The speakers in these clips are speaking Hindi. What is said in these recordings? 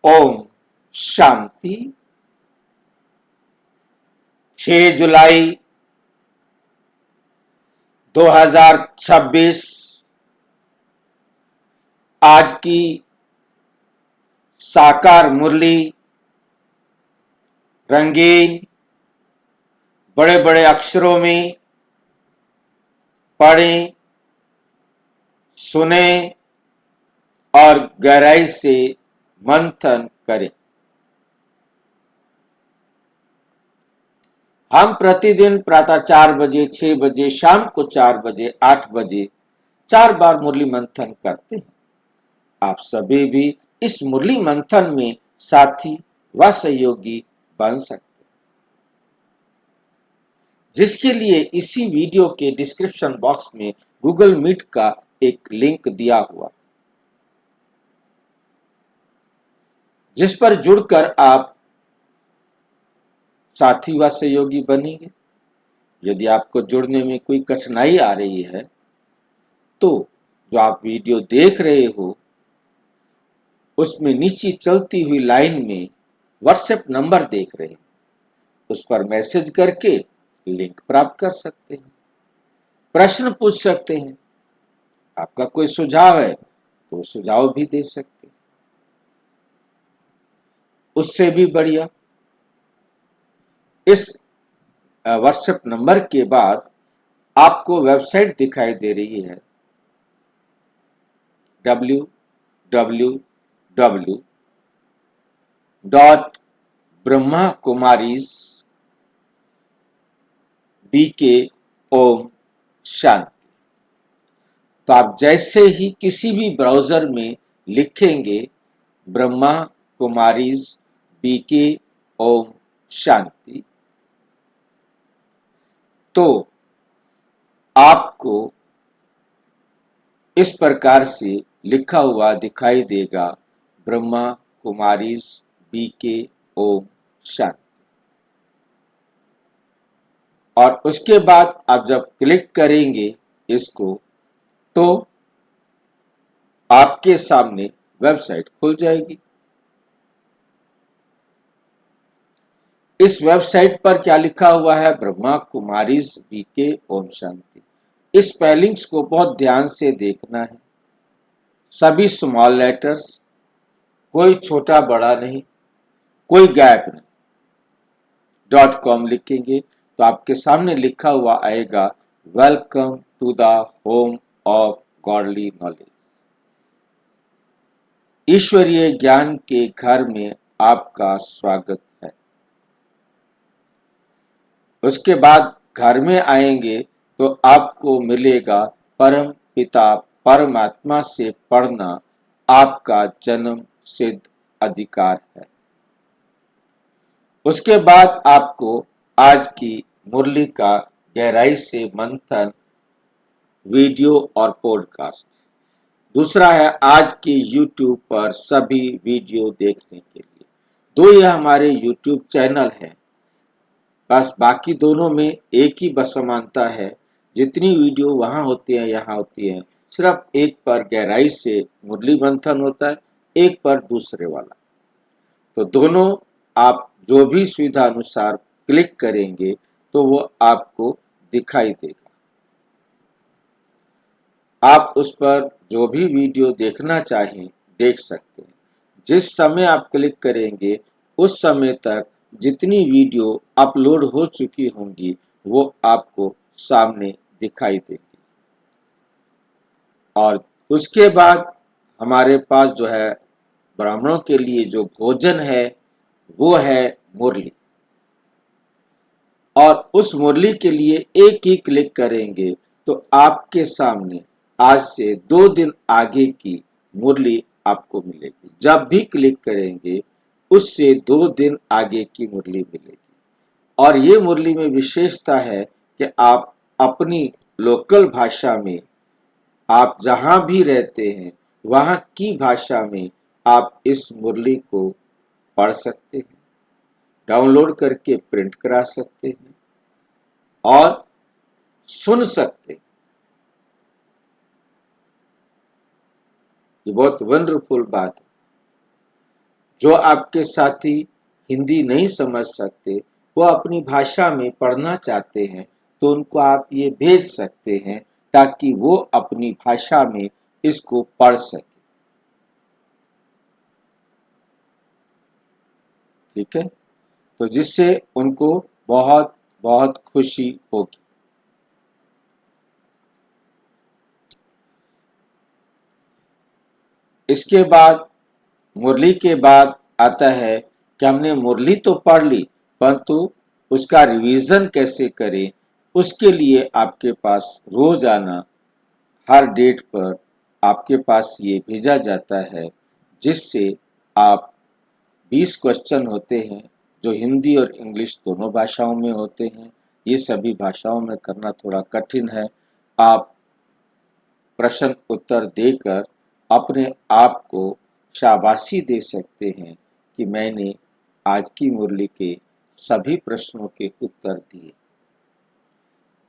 ओम शांति। 6 जुलाई 2026 आज की साकार मुरली रंगीन बड़े बड़े अक्षरों में पढ़ें, सुने और गहराई से मंथन करें। हम प्रतिदिन प्रातः 4 बजे, 6 बजे, शाम को 4 बजे, 8 बजे 4 बार मुरली मंथन करते हैं। आप सभी भी इस मुरली मंथन में साथी व सहयोगी बन सकते हैं, जिसके लिए इसी वीडियो के डिस्क्रिप्शन बॉक्स में गूगल मीट का एक लिंक दिया हुआ, जिस पर जुड़कर आप साथी व सहयोगी बनेंगे। यदि आपको जुड़ने में कोई कठिनाई आ रही है तो जो आप वीडियो देख रहे हो उसमें नीचे चलती हुई लाइन में व्हाट्सएप नंबर देख रहे हैं, उस पर मैसेज करके लिंक प्राप्त कर सकते हैं, प्रश्न पूछ सकते हैं। आपका कोई सुझाव है तो सुझाव भी दे सकते हैं। उससे भी बढ़िया, इस व्हाट्सएप नंबर के बाद आपको वेबसाइट दिखाई दे रही है www.brahmakumarisbk शांति। तो आप जैसे ही किसी भी ब्राउजर में लिखेंगे ब्रह्मा कुमारीज बीके ओम शांति, तो आपको इस प्रकार से लिखा हुआ दिखाई देगा ब्रह्मा कुमारीज बीके ओम शांति। और उसके बाद आप जब क्लिक करेंगे इसको तो आपके सामने वेबसाइट खुल जाएगी। इस वेबसाइट पर क्या लिखा हुआ है? ब्रह्मा कुमारीज बीके ओम शांति। इस स्पेलिंग्स को बहुत ध्यान से देखना है, सभी स्मॉल लेटर्स, कोई छोटा बड़ा नहीं, कोई गैप नहीं। .com लिखेंगे तो आपके सामने लिखा हुआ आएगा welcome to the home of godly knowledge. ईश्वरीय ज्ञान के घर में आपका स्वागत है। उसके बाद घर में आएंगे तो आपको मिलेगा परम पिता परमात्मा से पढ़ना आपका जन्म सिद्ध अधिकार है। उसके बाद आपको आज की मुरली का गहराई से मंथन वीडियो और पॉडकास्ट। दूसरा है आज की YouTube पर सभी वीडियो देखने के लिए। दो ये हमारे YouTube चैनल हैं, बस बाकी दोनों में एक ही बस समानता है, जितनी वीडियो वहाँ होती है यहाँ होती है, सिर्फ एक पर गहराई से मुरली मंथन होता है, एक पर दूसरे वाला। तो दोनों आप जो भी सुविधा अनुसार क्लिक करेंगे तो वो आपको दिखाई देगा। आप उस पर जो भी वीडियो देखना चाहें देख सकते हैं। जिस समय आप क्लिक करेंगे उस समय तक जितनी वीडियो अपलोड हो चुकी होंगी वो आपको सामने दिखाई देगी। और उसके बाद हमारे पास जो है ब्राह्मणों के लिए जो भोजन है वो है मुरली, और उस मुरली के लिए एक ही क्लिक करेंगे तो आपके सामने आज से 2 दिन आगे की मुरली आपको मिलेगी। जब भी क्लिक करेंगे उससे 2 दिन आगे की मुरली मिलेगी। और ये मुरली में विशेषता है कि आप अपनी लोकल भाषा में, आप जहां भी रहते हैं वहां की भाषा में आप इस मुरली को पढ़ सकते हैं, डाउनलोड करके प्रिंट करा सकते हैं और सुन सकते हैं। ये बहुत वंडरफुल बात है। जो आपके साथी हिंदी नहीं समझ सकते, वो अपनी भाषा में पढ़ना चाहते हैं, तो उनको आप ये भेज सकते हैं ताकि वो अपनी भाषा में इसको पढ़ सके। ठीक है, तो जिससे उनको बहुत बहुत खुशी होगी। इसके बाद, मुरली के बाद आता है कि हमने मुरली तो पढ़ ली, परंतु उसका रिवीजन कैसे करें। उसके लिए आपके पास रोजाना हर डेट पर आपके पास ये भेजा जाता है, जिससे आप 20 क्वेश्चन होते हैं जो हिंदी और इंग्लिश दोनों भाषाओं में होते हैं। ये सभी भाषाओं में करना थोड़ा कठिन है। आप प्रश्न उत्तर देकर अपने आप को शाबाशी दे सकते हैं कि मैंने आज की मुरली के सभी प्रश्नों के उत्तर दिए।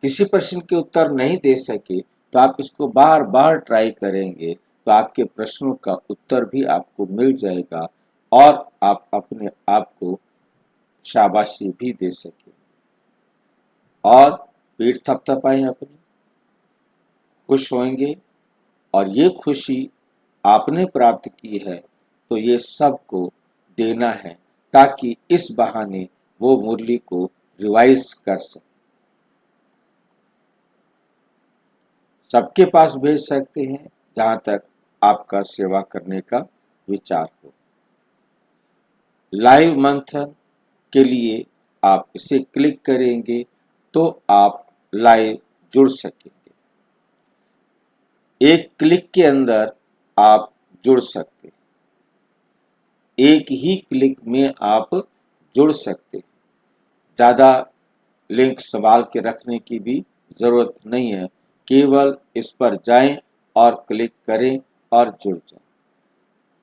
किसी प्रश्न के उत्तर नहीं दे सके तो आप इसको बार बार ट्राई करेंगे तो आपके प्रश्नों का उत्तर भी आपको मिल जाएगा और आप अपने आप को शाबाशी भी दे सके। और पीठ थपथपाएं अपनी, खुश होंगे। और ये खुशी आपने प्राप्त की है तो ये सबको देना है, ताकि इस बहाने वो मुरली को रिवाइज कर सके। सबके पास भेज सकते हैं जहां तक आपका सेवा करने का विचार हो। लाइव मंथन के लिए आप इसे क्लिक करेंगे तो आप लाइव जुड़ सकेंगे। एक क्लिक के अंदर आप जुड़ सकते हैं, एक ही क्लिक में आप जुड़ सकते हैं। ज़्यादा लिंक संभाल के रखने की भी ज़रूरत नहीं है, केवल इस पर जाएं और क्लिक करें और जुड़ जाएं।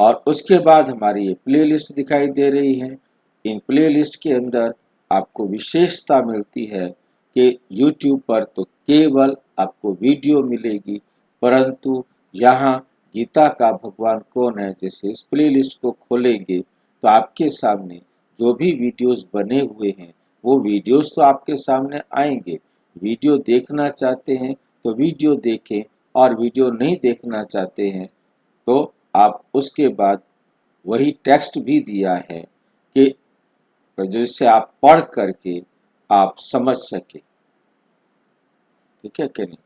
और उसके बाद हमारी ये प्लेलिस्ट दिखाई दे रही है। इन प्लेलिस्ट के अंदर आपको विशेषता मिलती है कि YouTube पर तो केवल आपको वीडियो मिलेगी, परंतु यहाँ गीता का भगवान कौन है, जैसे इस प्लेलिस्ट को खोलेंगे तो आपके सामने जो भी वीडियोस बने हुए हैं वो वीडियोस तो आपके सामने आएंगे। वीडियो देखना चाहते हैं तो वीडियो देखें, और वीडियो नहीं देखना चाहते हैं तो आप उसके बाद वही टेक्स्ट भी दिया है कि जिससे आप पढ़ करके आप समझ सके। ठीक है कि नहीं?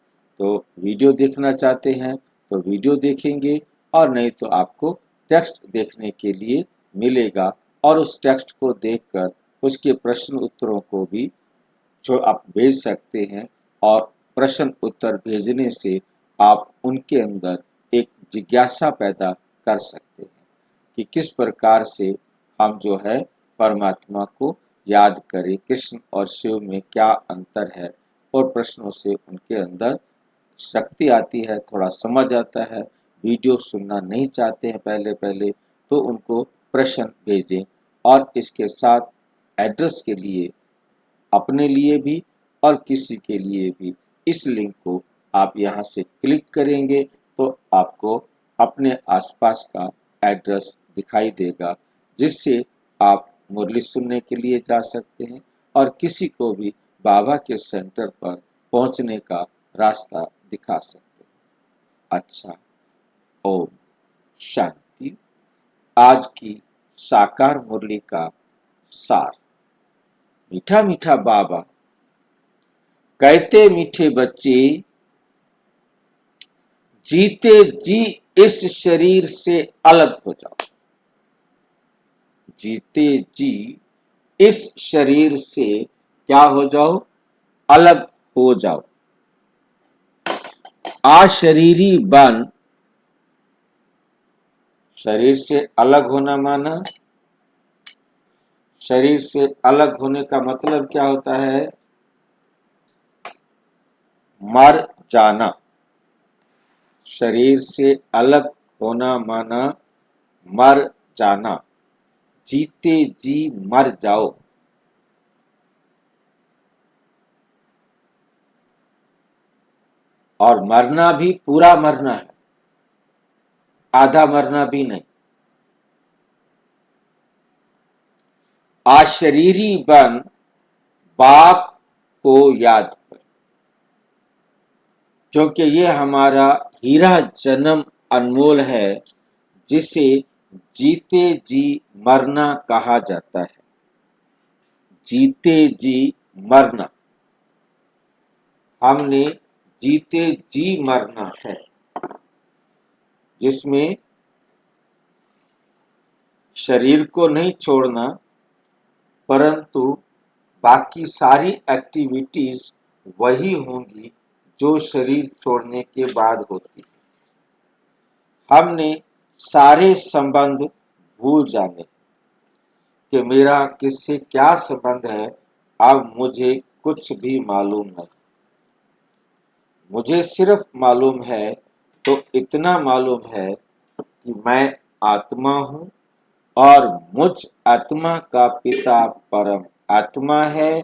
तो वीडियो देखना चाहते हैं तो वीडियो देखेंगे, और नहीं तो आपको टेक्स्ट देखने के लिए मिलेगा, और उस टेक्स्ट को देखकर उसके प्रश्न उत्तरों को भी जो आप भेज सकते हैं। और प्रश्न उत्तर भेजने से आप उनके अंदर एक जिज्ञासा पैदा कर सकते हैं कि किस प्रकार से हम जो है परमात्मा को याद करें, कृष्ण और शिव में क्या अंतर है। और प्रश्नों से उनके अंदर शक्ति आती है, थोड़ा समझ आता है। वीडियो सुनना नहीं चाहते हैं पहले पहले तो उनको प्रश्न भेजें, और इसके साथ एड्रेस के लिए, अपने लिए भी और किसी के लिए भी, इस लिंक को आप यहाँ से क्लिक करेंगे तो आपको अपने आसपास का एड्रेस दिखाई देगा, जिससे आप मुरली सुनने के लिए जा सकते हैं और किसी को भी बाबा के सेंटर पर पहुंचने का रास्ता दिखा सकते हैं। अच्छा, ओम शांति। आज की साकार मुरली का सार। मीठा मीठा बाबा कहते, मीठे बच्चे जीते जी इस शरीर से अलग हो जाओ। जीते जी इस शरीर से क्या हो जाओ? अलग हो जाओ। अशरीरी बन। शरीर से अलग होना माना, शरीर से अलग होने का मतलब क्या होता है? मर जाना। शरीर से अलग होना माना मर जाना। जीते जी मर जाओ। और मरना भी पूरा मरना है, आधा मरना भी नहीं। अशरीरी बन बाप को याद कर, क्योंकि ये हमारा हीरा जन्म अनमोल है, जिसे जीते जी मरना कहा जाता है। जीते जी मरना, हमने जीते जी मरना है, जिसमें शरीर को नहीं छोड़ना, परंतु बाकी सारी एक्टिविटीज वही होंगी जो शरीर छोड़ने के बाद होती। हमने सारे संबंध भूल जाने कि मेरा किससे क्या संबंध है, अब मुझे कुछ भी मालूम नहीं। मुझे सिर्फ मालूम है, तो इतना मालूम है कि मैं आत्मा हूँ और मुझ आत्मा का पिता परम आत्मा है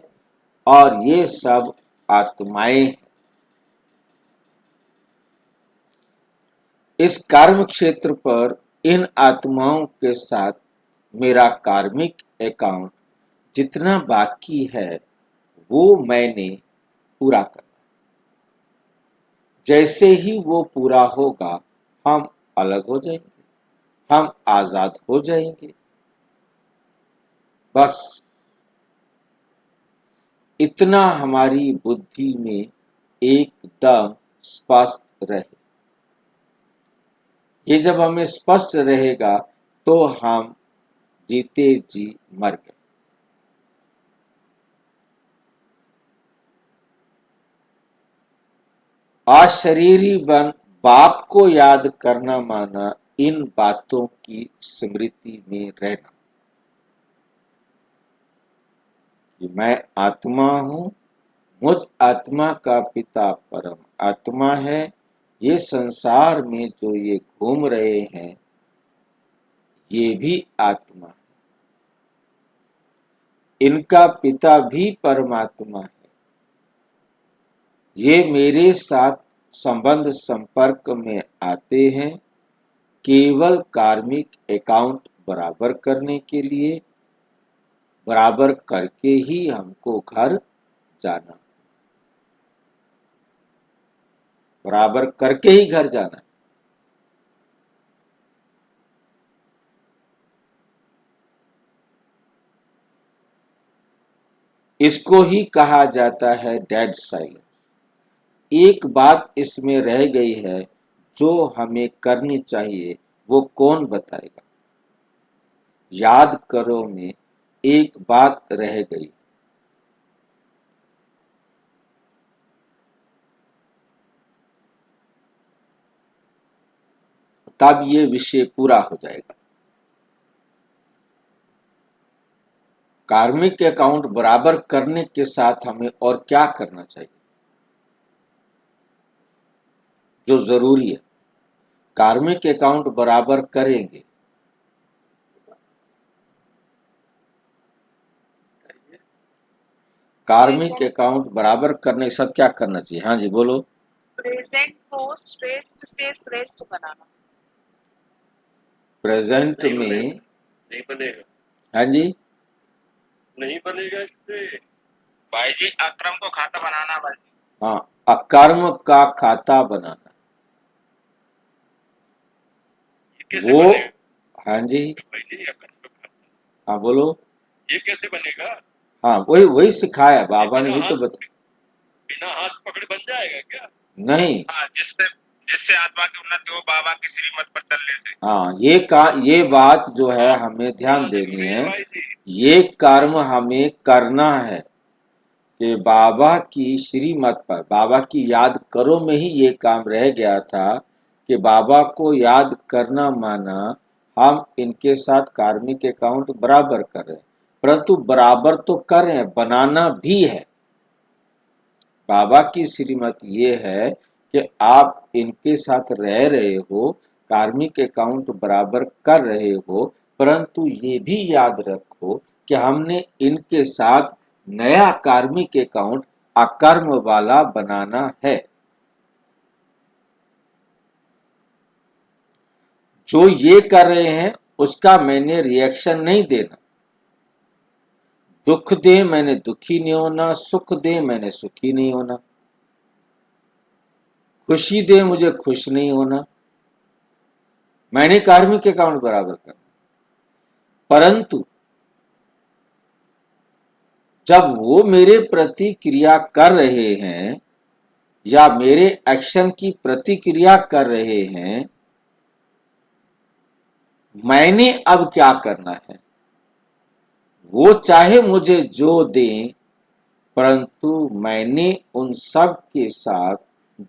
और ये सब आत्माएं हैं। इस कर्म क्षेत्र पर इन आत्माओं के साथ मेरा कार्मिक अकाउंट जितना बाकी है वो मैंने पूरा करना। जैसे ही वो पूरा होगा हम अलग हो जाएंगे, हम आजाद हो जाएंगे। बस इतना हमारी बुद्धि में एकदम स्पष्ट रहे। ये जब हमें स्पष्ट रहेगा तो हम जीते जी मर गए। अशरीरी बन बाप को याद करना माना इन बातों की स्मृति में रहना कि मैं आत्मा हूँ, मुझ आत्मा का पिता परम आत्मा है। ये संसार में जो ये घूम रहे हैं ये भी आत्मा है, इनका पिता भी परमात्मा है। ये मेरे साथ संबंध संपर्क में आते हैं केवल कार्मिक अकाउंट बराबर करने के लिए। बराबर करके ही हमको घर जाना, बराबर करके ही घर जाना। इसको ही कहा जाता है डेड साइलेंस। एक बात इसमें रह गई है जो हमें करनी चाहिए, वो कौन बताएगा? याद करो में एक बात रह गई, तब ये विषय पूरा हो जाएगा। कार्मिक अकाउंट बराबर करने के साथ हमें और क्या करना चाहिए जो जरूरी है? कार्मिक अकाउंट बराबर करेंगे, कार्मिक अकाउंट बराबर करने के साथ क्या करना चाहिए? हाँ जी बोलो। प्रेजेंट को श्रेष्ठ से श्रेष्ठ बनाना। प्रेजेंट नहीं में नहीं बनेगा, हाँ जी नहीं बनेगा इससे। भाई जी अक्रम को खाता बनाना भाई जी। हाँ, अकर्म का खाता बनाना, ये कैसे वो बनेगा हाँ जी भाई जी? अक्रम का खाता हाँ बोलो। ये कैसे बनेगा? हाँ वही वही सिखाया बाबा ने, बिना ही तो हाथ बता। बिना हाथ पकड़े बन जाएगा क्या? नहीं, हाँ, जिससे जिससे आत्मा की उन्नति हो बाबा की श्रीमत पर चलने से। हाँ ये बात जो है हमें ध्यान देनी है। भाई जी ये कर्म हमें करना है कि बाबा की श्रीमत पर, बाबा की याद करो में ही ये काम रह गया था कि बाबा को याद करना माना हम इनके साथ कार्मिक अकाउंट बराबर कर रहे हैं, परंतु बराबर तो कर रहे हैं, बनाना भी है। बाबा की श्रीमत ये है कि आप इनके साथ रह रहे हो, कार्मिक अकाउंट बराबर कर रहे हो, परंतु ये भी याद रखो कि हमने इनके साथ नया कार्मिक अकाउंट अकर्म वाला बनाना है। जो ये कर रहे हैं उसका मैंने रिएक्शन नहीं देना, दुख दे मैंने दुखी नहीं होना, सुख दे मैंने सुखी नहीं होना, खुशी दे मुझे खुश नहीं होना। मैंने कार्मिक अकाउंट बराबर करना, परंतु जब वो मेरे प्रति क्रिया कर रहे हैं या मेरे एक्शन की प्रतिक्रिया कर रहे हैं, मैंने अब क्या करना है? वो चाहे मुझे जो दें, परंतु मैंने उन सब के साथ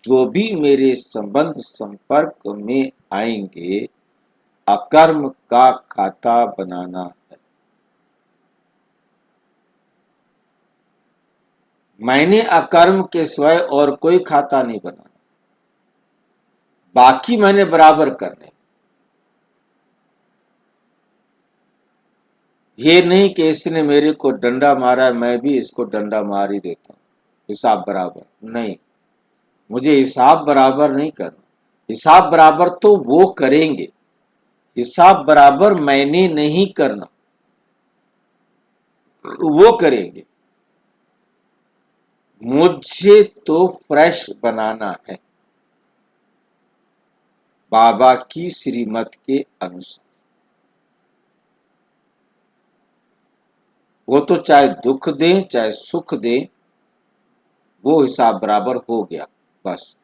जो भी मेरे संबंध संपर्क में आएंगे, अकर्म का खाता बनाना है। मैंने अकर्म के सिवाय और कोई खाता नहीं बनाना, बाकी मैंने बराबर करने। ये नहीं कि इसने मेरे को डंडा मारा है, मैं भी इसको डंडा मार ही देता हूं, हिसाब बराबर नहीं। मुझे हिसाब बराबर नहीं करना, हिसाब बराबर तो वो करेंगे, हिसाब बराबर मैंने नहीं करना, वो करेंगे। मुझे तो फ्रेश बनाना है बाबा की श्रीमत के अनुसार। वो तो चाहे दुख दें चाहे सुख दें, वो हिसाब बराबर हो गया बस।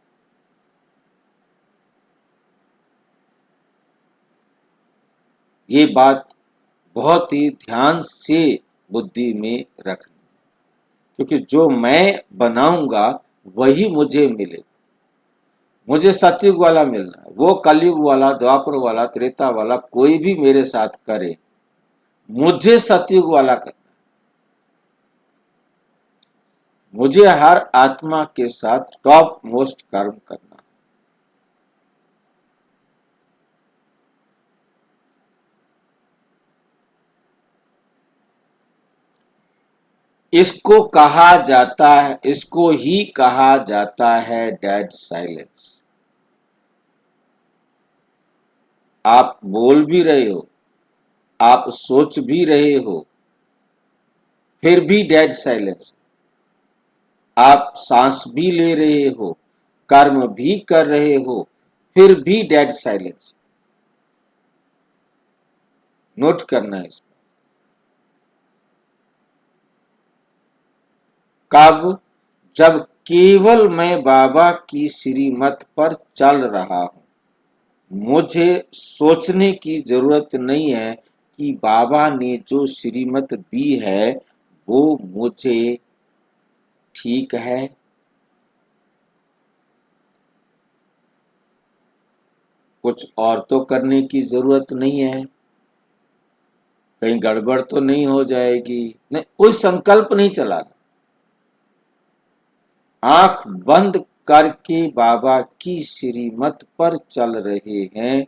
ये बात बहुत ही ध्यान से बुद्धि में रखनी, क्योंकि जो मैं बनाऊंगा वही मुझे मिलेगा। मुझे सतयुग वाला मिलना है, वो कलयुग वाला, द्वापर वाला, त्रेता वाला कोई भी मेरे साथ करे, मुझे सतयुग वाला करना। मुझे हर आत्मा के साथ टॉप मोस्ट कर्म करना। इसको कहा जाता है, इसको ही कहा जाता है डेड साइलेंस। आप बोल भी रहे हो, आप सोच भी रहे हो, फिर भी डेड साइलेंस। आप सांस भी ले रहे हो, कर्म भी कर रहे हो, फिर भी डेड साइलेंस। नोट करना है इसमें। कब? जब केवल मैं बाबा की श्रीमत पर चल रहा हूं, मुझे सोचने की जरूरत नहीं है कि बाबा ने जो श्रीमत दी है वो मुझे ठीक है। कुछ और तो करने की जरूरत नहीं है, कहीं गड़बड़ तो नहीं हो जाएगी, नहीं, कोई संकल्प नहीं चलाना। आंख बंद करके बाबा की श्रीमत पर चल रहे हैं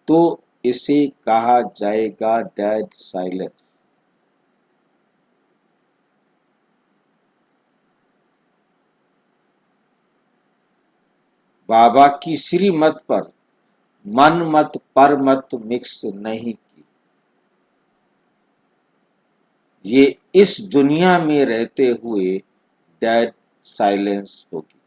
तो इसे कहा जाएगा डेड साइलेंस। बाबा की श्रीमत पर मन मत पर मत मिक्स नहीं की। ये इस दुनिया में रहते हुए डेड साइलेंस होगी।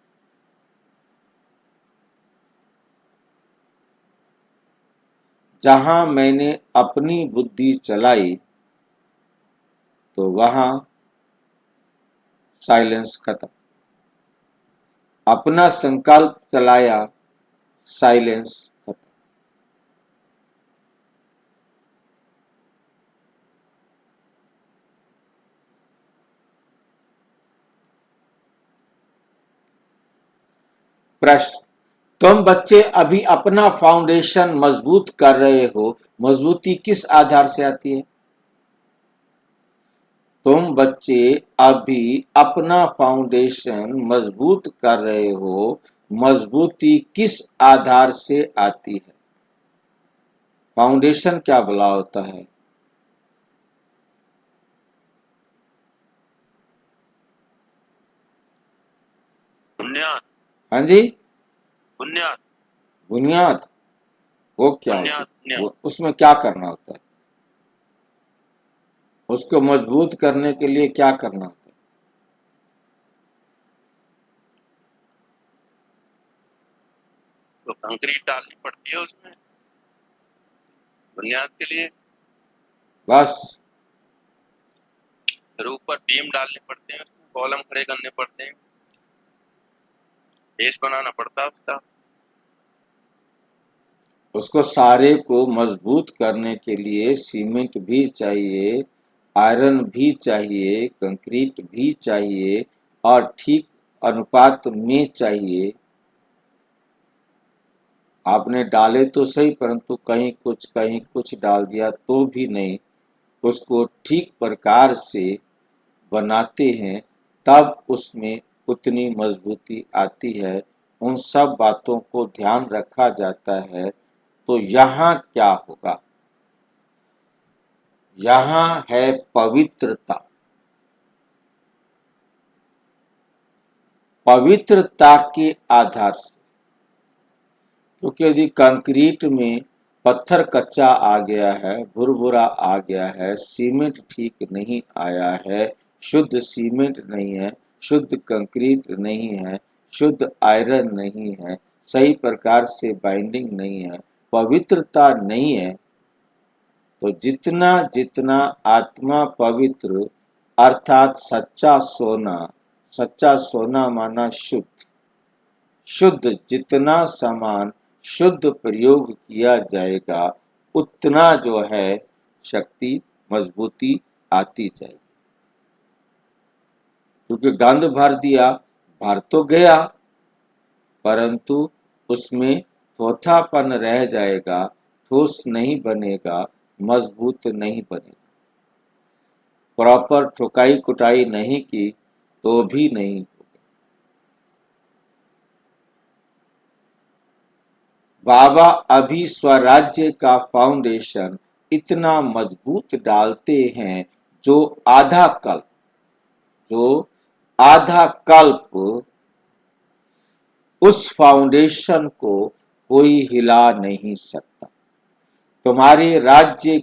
जहां मैंने अपनी बुद्धि चलाई तो वहां साइलेंस खत्म। अपना संकल्प चलाया, साइलेंस खत्म। प्रश्न: तुम बच्चे अभी अपना फाउंडेशन मजबूत कर रहे हो, मजबूती किस आधार से आती है? तुम बच्चे अभी अपना फाउंडेशन मजबूत कर रहे हो, मजबूती किस आधार से आती है? फाउंडेशन क्या भला होता है? बुनियाद। हाँ जी, बुनियाद। बुनियाद। वो क्या होती बुनियाद। है? उसमें क्या करना होता है? उसको मजबूत करने के लिए क्या करना होता है? तो कंक्रीट डालनी पड़ती है उसमें बुनियाद के लिए, बस फिर ऊपर बीम डालने पड़ते हैं, कॉलम खड़े करने पड़ते हैं, बेस बनाना पड़ता है उसका। उसको सारे को मजबूत करने के लिए सीमेंट भी चाहिए, आयरन भी चाहिए, कंक्रीट भी चाहिए और ठीक अनुपात में चाहिए। आपने डाले तो सही, परंतु कहीं कुछ डाल दिया तो भी नहीं। उसको ठीक प्रकार से बनाते हैं तब उसमें उतनी मजबूती आती है। उन सब बातों को ध्यान रखा जाता है। तो यहाँ क्या होगा? यहाँ है पवित्रता। पवित्रता के आधार से, क्योंकि यदि कंक्रीट में पत्थर कच्चा आ गया है, भुरभुरा आ गया है, सीमेंट ठीक नहीं आया है, शुद्ध सीमेंट नहीं है, शुद्ध कंक्रीट नहीं है, शुद्ध आयरन नहीं है, सही प्रकार से बाइंडिंग नहीं है, पवित्रता नहीं है, तो जितना जितना आत्मा पवित्र अर्थात सच्चा सोना माना शुद्ध, शुद्ध जितना सामान शुद्ध प्रयोग किया जाएगा उतना जो है शक्ति मजबूती आती जाएगी। क्योंकि गंध भर दिया, भर तो गया, परंतु उसमें थोथापन रह जाएगा, ठोस नहीं बनेगा, मजबूत नहीं बनेगा। प्रॉपर ठुकाई कुटाई नहीं की तो भी नहीं होगा। बाबा अभी स्वराज्य का फाउंडेशन इतना मजबूत डालते हैं जो आधा कल्प उस फाउंडेशन को कोई हिला नहीं सकता। तुम्हारे राज्य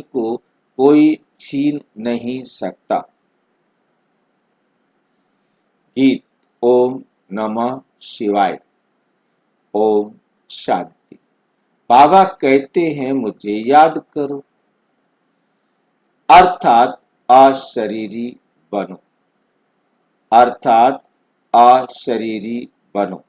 को कोई छीन नहीं सकता। गीत ओम नमः शिवाय। ओम शांति। बाबा कहते हैं मुझे याद करो, अर्थात अशरीरी बनो, अर्थात अशरीरी बनो,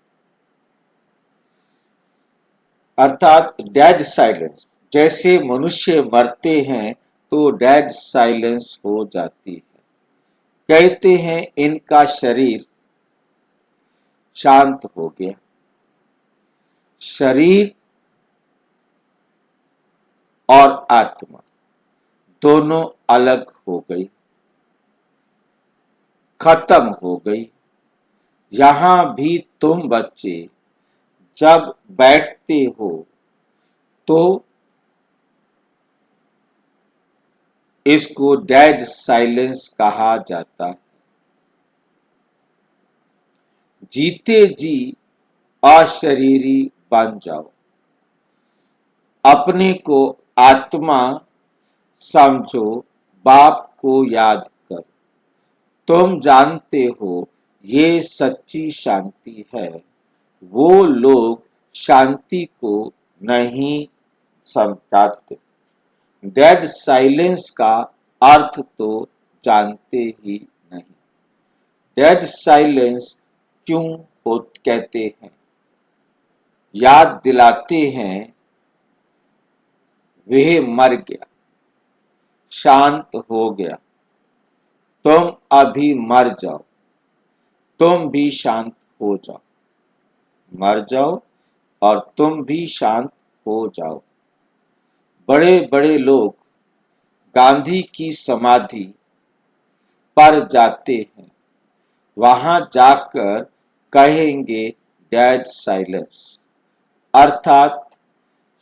अर्थात डेड साइलेंस। जैसे मनुष्य मरते हैं तो डेड साइलेंस हो जाती है। कहते हैं इनका शरीर शांत हो गया। शरीर और आत्मा दोनों अलग हो गई, खत्म हो गई। यहां भी तुम बच्चे जब बैठते हो तो इसको डेड साइलेंस कहा जाता है। जीते जी अशरीरी बन जाओ, अपने को आत्मा समझो, बाप को याद करो। तुम जानते हो ये सच्ची शांति है। वो लोग शांति को नहीं समझाते। डेड साइलेंस का अर्थ तो जानते ही नहीं। डेड साइलेंस क्यों हो कहते हैं? याद दिलाते हैं वह मर गया, शांत हो गया। तुम अभी मर जाओ, तुम भी शांत हो जाओ। मर जाओ और तुम भी शांत हो जाओ। बड़े बड़े लोग गांधी की समाधि पर जाते हैं, वहां जाकर कहेंगे डेड साइलेंस, अर्थात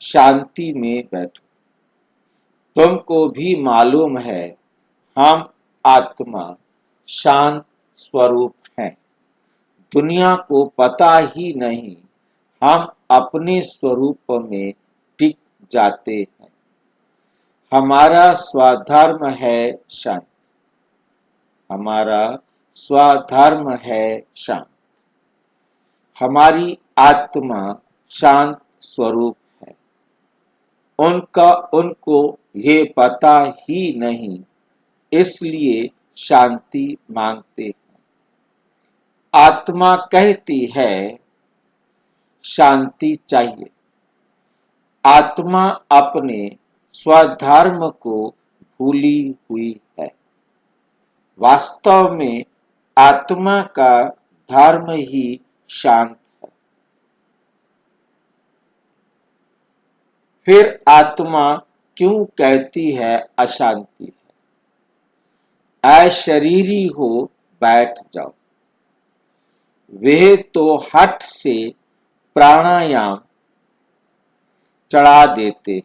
शांति में बैठो। तुमको भी मालूम है हम आत्मा शांत स्वरूप हैं। दुनिया को पता ही नहीं, हम अपने स्वरूप में टिक जाते हैं। हमारा स्वधर्म है शांति। हमारा स्वधर्म है शांत। हमारी आत्मा शांत स्वरूप है। उनको ये पता ही नहीं, इसलिए शांति मांगते हैं। आत्मा कहती है शांति चाहिए। आत्मा अपने स्वधर्म को भूली हुई है। वास्तव में आत्मा का धर्म ही शांत है। फिर आत्मा क्यों कहती है अशांति है? अशरीरी हो बैठ जाओ। वे तो हठ से प्राणायाम चढ़ा देते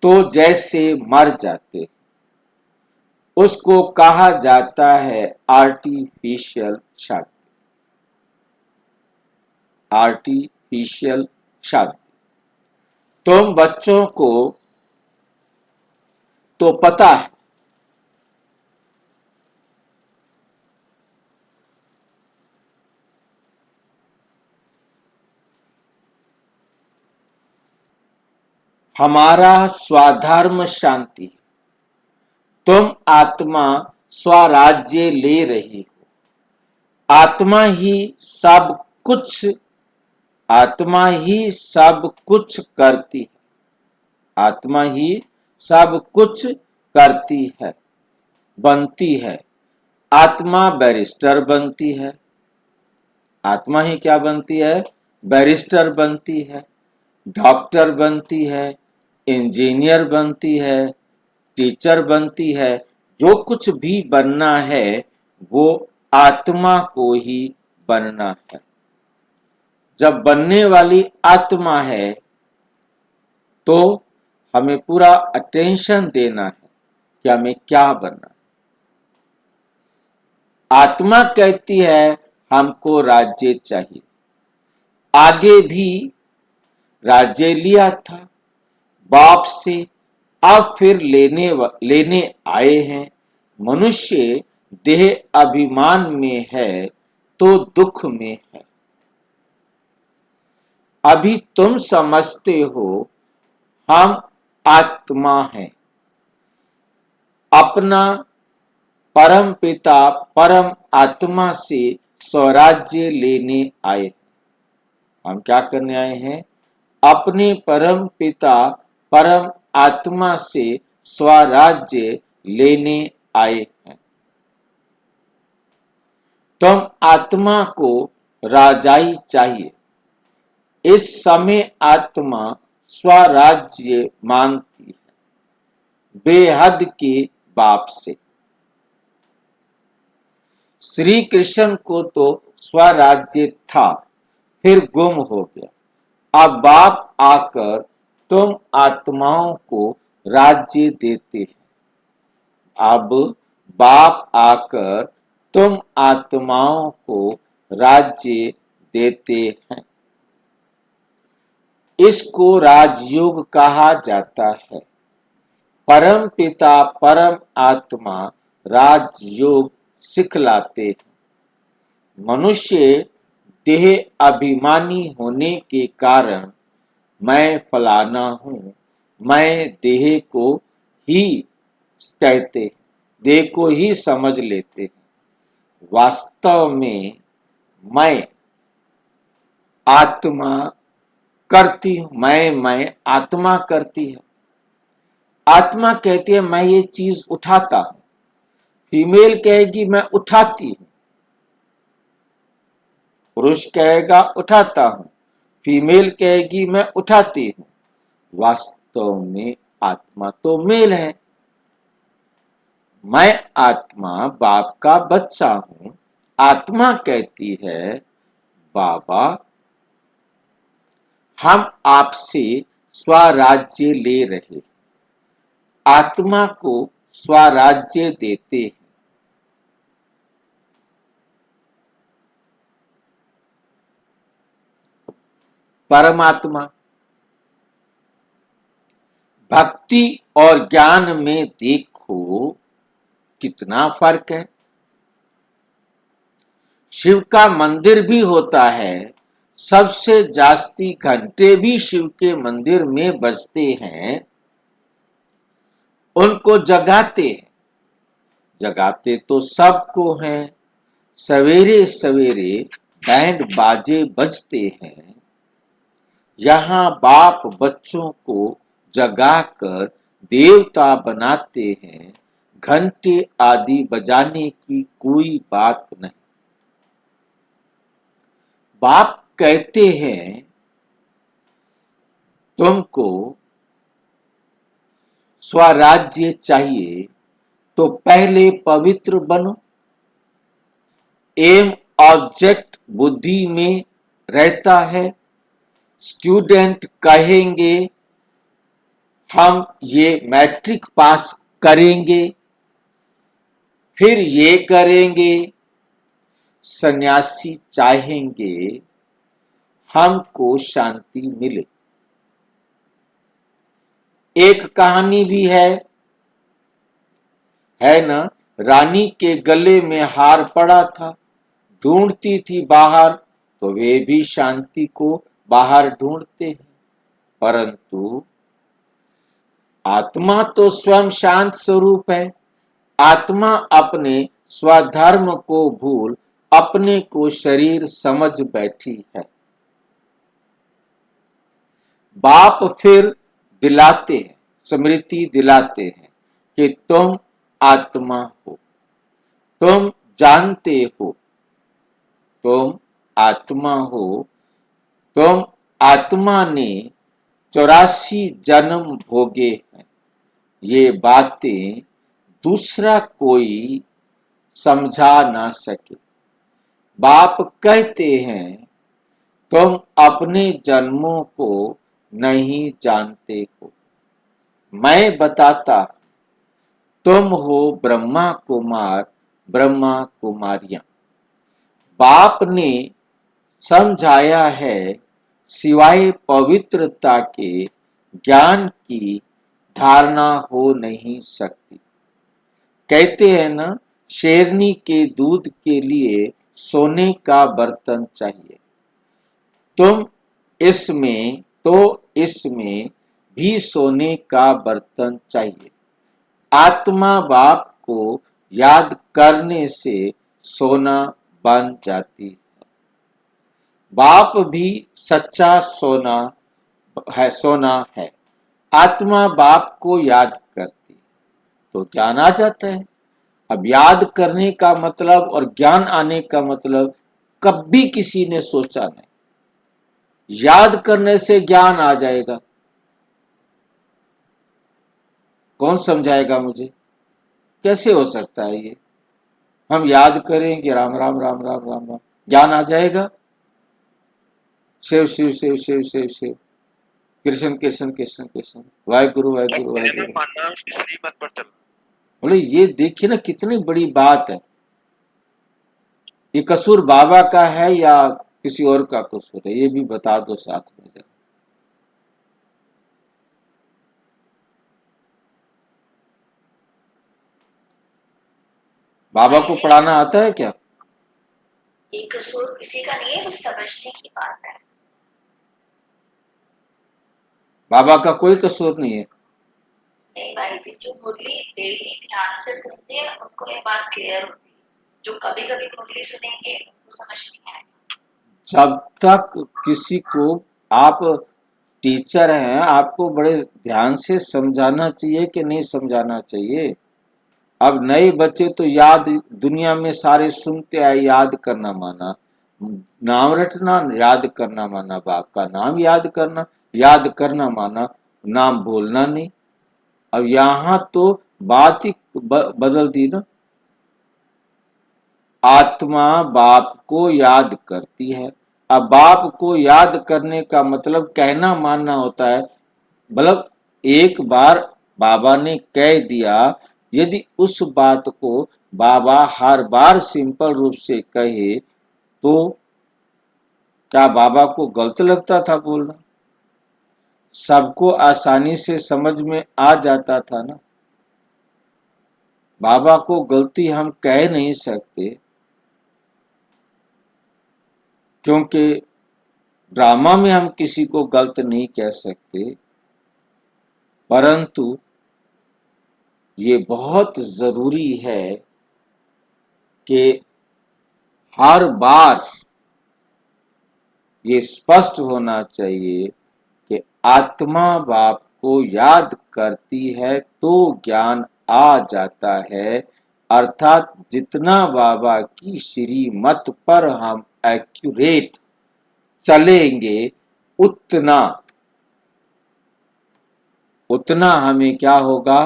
तो जैसे मर जाते। उसको कहा जाता है आर्टिफिशियल शांति। आर्टिफिशियल शांति। तुम बच्चों को तो पता है हमारा स्वधर्म शांति। तुम आत्मा स्वराज्य ले रही हो। आत्मा ही सब कुछ करती है। आत्मा ही सब कुछ करती है, बनती है। आत्मा बैरिस्टर बनती है। आत्मा ही क्या बनती है? बैरिस्टर बनती है, डॉक्टर बनती है, इंजीनियर बनती है, टीचर बनती है। जो कुछ भी बनना है वो आत्मा को ही बनना है। जब बनने वाली आत्मा है तो हमें पूरा अटेंशन देना है कि हमें क्या बनना है। आत्मा कहती है हमको राज्य चाहिए। आगे भी राज्य लिया था बाप से, अब फिर लेने आए हैं। मनुष्य देह अभिमान में है तो दुख में है। अभी तुम समझते हो हम आत्मा हैं। अपना परम पिता परम आत्मा से स्वराज्य लेने आए। हम क्या करने आए हैं? अपने परम पिता परम आत्मा से स्वराज्य लेने आए हैं। तुम आत्मा को राजाई चाहिए। इस समय आत्मा स्वराज्य मांगती है बेहद के बाप से। श्री कृष्ण को तो स्वराज्य था, फिर गुम हो गया। अब बाप आकर तुम आत्माओं को राज्य देते हैं। अब बाप आकर तुम आत्माओं को राज्य देते हैं। इसको राजयोग कहा जाता है। परम पिता परम आत्मा राजयोग सिखलाते हैं। मनुष्य देह अभिमानी होने के कारण मैं फलाना हूं, मैं देह को ही कहते, देह को ही समझ लेते हैं। वास्तव में मैं आत्मा करती हूं। मैं आत्मा करती है। आत्मा कहती है मैं ये चीज उठाता हूं। फीमेल कहेगी मैं उठाती हूं। पुरुष कहेगा उठाता हूं। फीमेल कहेगी मैं उठाती हूं। वास्तव में आत्मा तो मेल है। मैं आत्मा बाप का बच्चा हूं। आत्मा कहती है बाबा हम आपसे स्वराज्य ले रहे। आत्मा को स्वराज्य देते हैं। परमात्मा भक्ति और ज्ञान में देखो कितना फर्क है। शिव का मंदिर भी होता है, सबसे जास्ती घंटे भी शिव के मंदिर में बजते हैं, उनको जगाते हैं। जगाते तो सबको हैं। सवेरे सवेरे बैंड बाजे बजते हैं। यहाँ बाप बच्चों को जगाकर देवता बनाते हैं। घंटे आदि बजाने की कोई बात नहीं। बाप कहते हैं तुमको स्वराज्य चाहिए तो पहले पवित्र बनो। एम ऑब्जेक्ट बुद्धि में रहता है। स्टूडेंट कहेंगे हम ये मैट्रिक पास करेंगे, फिर ये करेंगे। सन्यासी चाहेंगे हमको शांति मिले। एक कहानी भी है ना, रानी के गले में हार पड़ा था, ढूंढती थी बाहर, तो वे भी शांति को बाहर ढूंढते हैं। परंतु आत्मा तो स्वयं शांत स्वरूप है। आत्मा अपने स्वधर्म को भूल अपने को शरीर समझ बैठी है। बाप फिर दिलाते हैं, स्मृति दिलाते हैं कि तुम आत्मा हो, तुम जानते हो, तुम आत्मा हो। तुम आत्मा ने 84 जन्म भोगे हैं। ये बातें दूसरा कोई समझा ना सके। बाप कहते हैं तुम अपने जन्मों को नहीं जानते हो। मैं बताता, तुम हो ब्रह्मा कुमार, ब्रह्मा कुमारियां। बाप ने समझाया है सिवाय पवित्रता के ज्ञान की धारणा हो नहीं सकती। कहते हैं ना, शेरनी के दूध के लिए सोने का बर्तन चाहिए। तुम इसमें भी सोने का बर्तन चाहिए। आत्मा बाप को याद करने से सोना बन जाती है। बाप भी सच्चा सोना है। आत्मा बाप को याद करती है तो ज्ञान आ जाता है। अब याद करने का मतलब और ज्ञान आने का मतलब कभी किसी ने सोचा नहीं। याद करने से ज्ञान आ जाएगा, कौन समझाएगा मुझे? कैसे हो सकता है ये? हम याद करेंगे राम राम राम राम राम राम, ज्ञान आ जाएगा। शिव शिव शिव शिव शिव शिव, कृष्ण कृष्ण कृष्ण कृष्ण, वाहेगुरु वाहेगुरु वाहेगुरु। मानना उसकी श्रीमत पर चल। बोले ये देखिए ना कितनी बड़ी बात है। ये कसूर बाबा का है या किसी और का कसूर है, ये भी बता दो साथ में जरा। बाबा को पढ़ाना आता है क्या? ये कसूर किसी का नहीं है, वो समझने की बात है। बाबा का कोई कसूर नहीं है। नहीं भाई जी, जो मुरली डेली ध्यान से सुनते हैं उनको ये बात क्लियर होती है। जो कभी कभी मुरली सुनेंगे उनको समझ नहीं आएगा। जब तक किसी को, आप टीचर हैं, आपको बड़े ध्यान से समझाना चाहिए कि नहीं समझाना चाहिए। अब नए बच्चे तो याद, दुनिया में सारे सुनते आए, याद करना माना, नाम रटना याद करना माना, बाप का नाम याद करना माना, नाम बोलना नहीं। अब यहाँ तो बात ही बदल दी ना। आत्मा बाप को याद करती है। अब बाप को याद करने का मतलब कहना मानना होता है। मतलब एक बार बाबा ने कह दिया, यदि उस बात को बाबा हर बार सिंपल रूप से कहे तो क्या बाबा को गलत लगता था बोलना? सबको आसानी से समझ में आ जाता था ना। बाबा को गलती हम कह नहीं सकते, क्योंकि ड्रामा में हम किसी को गलत नहीं कह सकते, परंतु ये बहुत जरूरी है कि हर बार ये स्पष्ट होना चाहिए कि आत्मा बाप को याद करती है तो ज्ञान आ जाता है, अर्थात जितना बाबा की श्रीमत पर हम एक्यूरेट चलेंगे उतना उतना हमें क्या होगा,